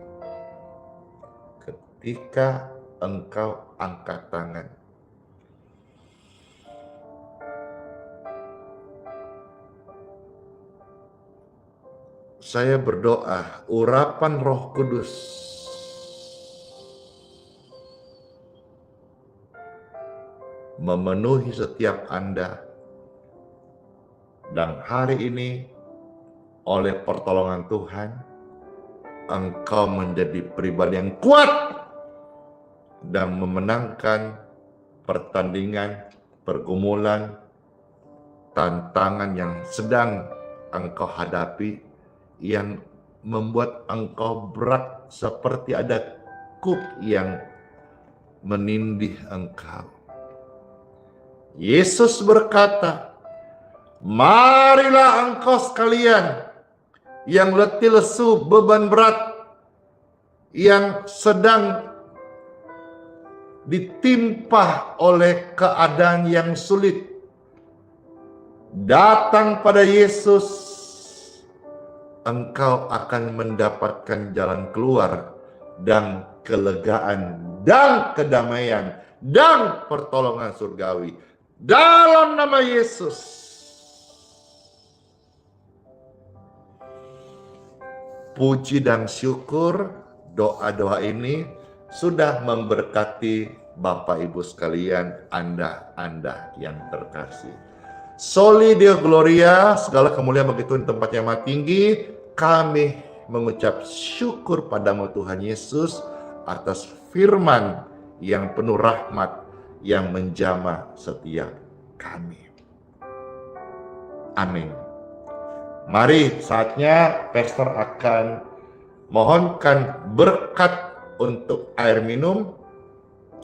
Ketika engkau angkat tangan, saya berdoa, urapan Roh Kudus memenuhi setiap Anda, dan hari ini oleh pertolongan Tuhan, engkau menjadi pribadi yang kuat dan memenangkan pertandingan, pergumulan, tantangan yang sedang engkau hadapi, yang membuat engkau berat seperti ada kuk yang menindih engkau. Yesus berkata, marilah engkau sekalian yang letih lesu, beban berat, yang sedang ditimpa oleh keadaan yang sulit, datang pada Yesus. Engkau akan mendapatkan jalan keluar dan kelegaan dan kedamaian dan pertolongan surgawi dalam nama Yesus. Puji dan syukur, doa-doa ini sudah memberkati Bapak Ibu sekalian, Anda yang terkasih. Soli Deo Gloria, segala kemuliaan bagi Tuhan tempat yang maha tinggi. Kami mengucap syukur padamu Tuhan Yesus atas firman yang penuh rahmat yang menjamah setiap kami. Amin. Mari saatnya pastor akan mohonkan berkat untuk air minum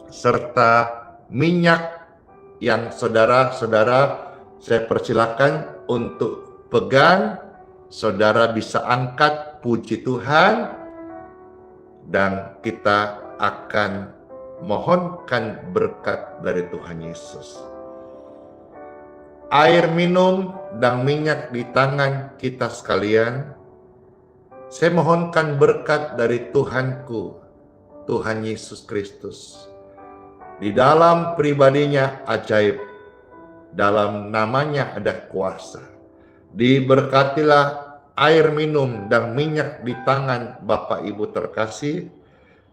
serta minyak yang saudara-saudara saya persilakan untuk pegang. Saudara bisa angkat, puji Tuhan, dan kita akan mohonkan berkat dari Tuhan Yesus. Air minum dan minyak di tangan kita sekalian, saya mohonkan berkat dari Tuhanku, Tuhan Yesus Kristus. Di dalam pribadinya ajaib, dalam namanya ada kuasa. Diberkatilah air minum dan minyak di tangan Bapak Ibu terkasih.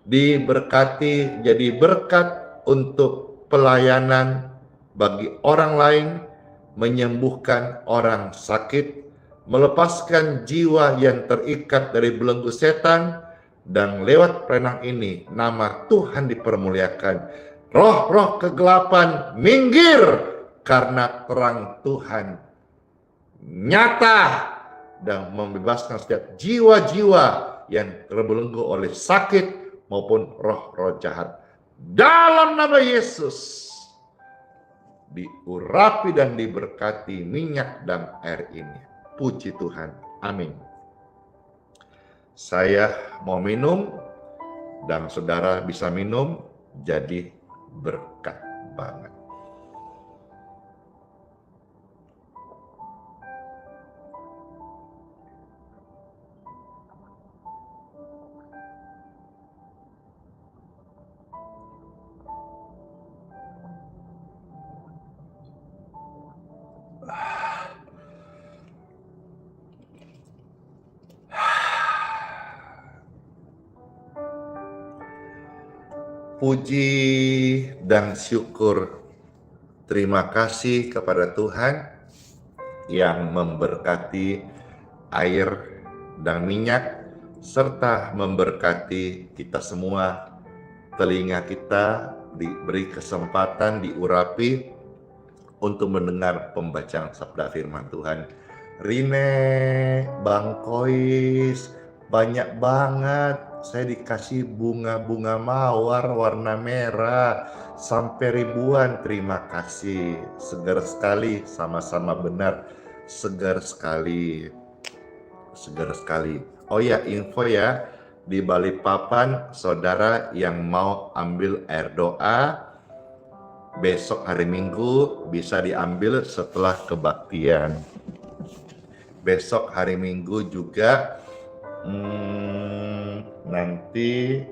Diberkati jadi berkat untuk pelayanan, bagi orang lain, menyembuhkan orang sakit, melepaskan jiwa yang terikat dari belenggu setan, dan lewat perenang ini nama Tuhan dipermuliakan. Roh-roh kegelapan minggir karena terang Tuhan nyata dan membebaskan setiap jiwa-jiwa yang terbelenggu oleh sakit maupun roh-roh jahat. Dalam nama Yesus, diurapi dan diberkati minyak dan air ini. Puji Tuhan. Amin. Saya mau minum dan saudara bisa minum, jadi berkat banget. Puji dan syukur, terima kasih kepada Tuhan yang memberkati air dan minyak, serta memberkati kita semua. Telinga kita diberi kesempatan, diurapi untuk mendengar pembacaan sabda firman Tuhan. Rine, Bang Kois, banyak banget saya dikasih bunga-bunga mawar warna merah sampai ribuan. Terima kasih, segar sekali, sama-sama benar, segar sekali, segar sekali. Oh ya, info ya, di Balikpapan saudara yang mau ambil air doa besok hari Minggu bisa diambil setelah kebaktian. Besok hari Minggu juga nanti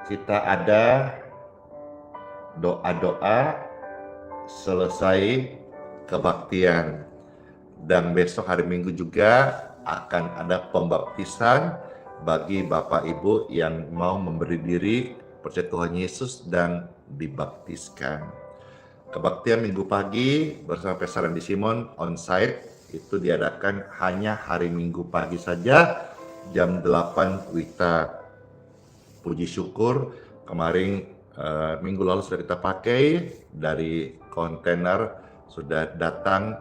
kita ada doa-doa selesai kebaktian. Dan besok hari Minggu juga akan ada pembaptisan bagi Bapak Ibu yang mau memberi diri percaya Tuhan Yesus dan dibaptiskan. Kebaktian Minggu pagi bersama Pastor Randy Simon onsite itu diadakan hanya hari Minggu pagi saja jam 8 WITA. Puji syukur kemarin minggu lalu sudah kita pakai, dari kontainer sudah datang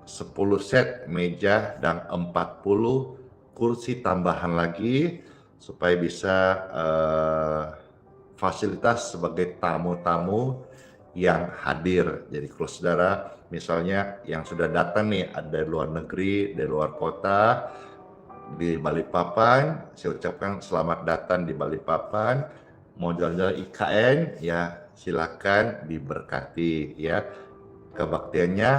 10 set meja dan 40 kursi tambahan lagi supaya bisa fasilitas sebagai tamu-tamu yang hadir. Jadi kalau saudara misalnya yang sudah datang nih, ada dari luar negeri, dari luar kota, di Balikpapan, saya ucapkan selamat datang di Balikpapan. Mau jalan-jalan IKN, ya silakan diberkati ya. Kebaktiannya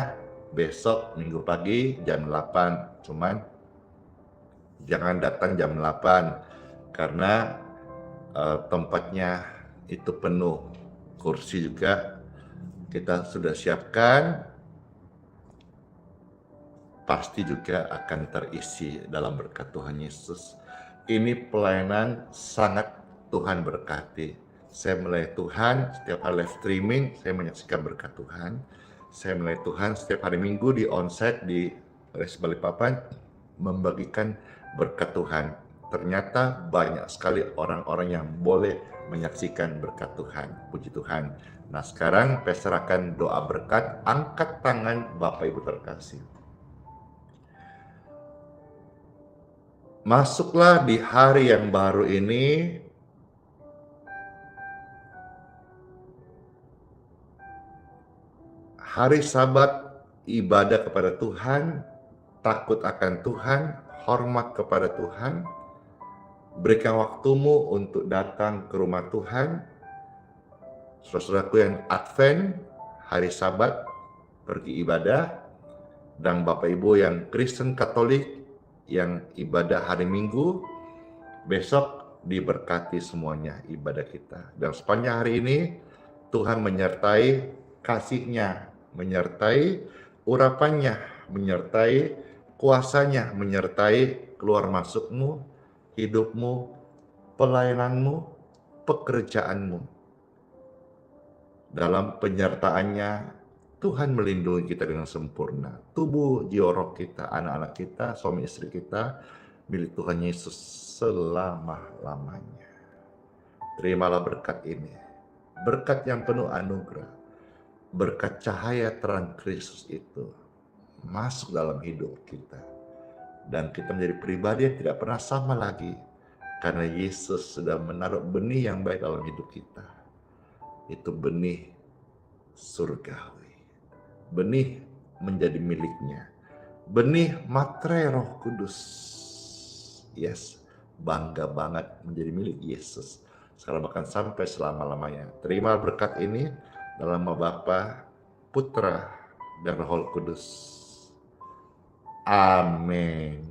besok Minggu pagi jam 8, cuman jangan datang jam 8 karena tempatnya itu penuh. Kursi juga kita sudah siapkan, pasti juga akan terisi dalam berkat Tuhan Yesus. Ini pelayanan sangat Tuhan berkati. Saya melayani Tuhan setiap hari live streaming, saya menyaksikan berkat Tuhan. Saya melayani Tuhan setiap hari Minggu di onsite di Res Balikpapan, membagikan berkat Tuhan. Ternyata banyak sekali orang-orang yang boleh menyaksikan berkat Tuhan. Puji Tuhan. Nah sekarang Pastor akan doa berkat. Angkat tangan Bapak Ibu terkasih. Masuklah di hari yang baru ini hari Sabat, ibadah kepada Tuhan, takut akan Tuhan, hormat kepada Tuhan. Berikan waktumu untuk datang ke rumah Tuhan. Saudaraku yang Advent, hari Sabat, pergi ibadah. Dan Bapak Ibu yang Kristen Katolik, yang ibadah hari Minggu, besok diberkati semuanya ibadah kita. Dan sepanjang hari ini, Tuhan menyertai kasih-Nya, menyertai urapannya, menyertai kuasanya, menyertai keluar masukmu, hidupmu, pelayananmu, pekerjaanmu. Dalam penyertaannya, Tuhan melindungi kita dengan sempurna. Tubuh, jiwa roh kita, anak-anak kita, suami istri kita, milik Tuhan Yesus selama-lamanya. Terimalah berkat ini. Berkat yang penuh anugerah. Berkat cahaya terang Kristus itu masuk dalam hidup kita. Dan kita menjadi pribadi yang tidak pernah sama lagi. Karena Yesus sudah menaruh benih yang baik dalam hidup kita. Itu benih surgawi. Benih menjadi miliknya. Benih materai Roh Kudus. Yes, bangga banget menjadi milik Yesus. Sekarang bahkan sampai selama-lamanya. Terima berkat ini dalam nama Bapa, Putra, dan Roh Kudus. Amin.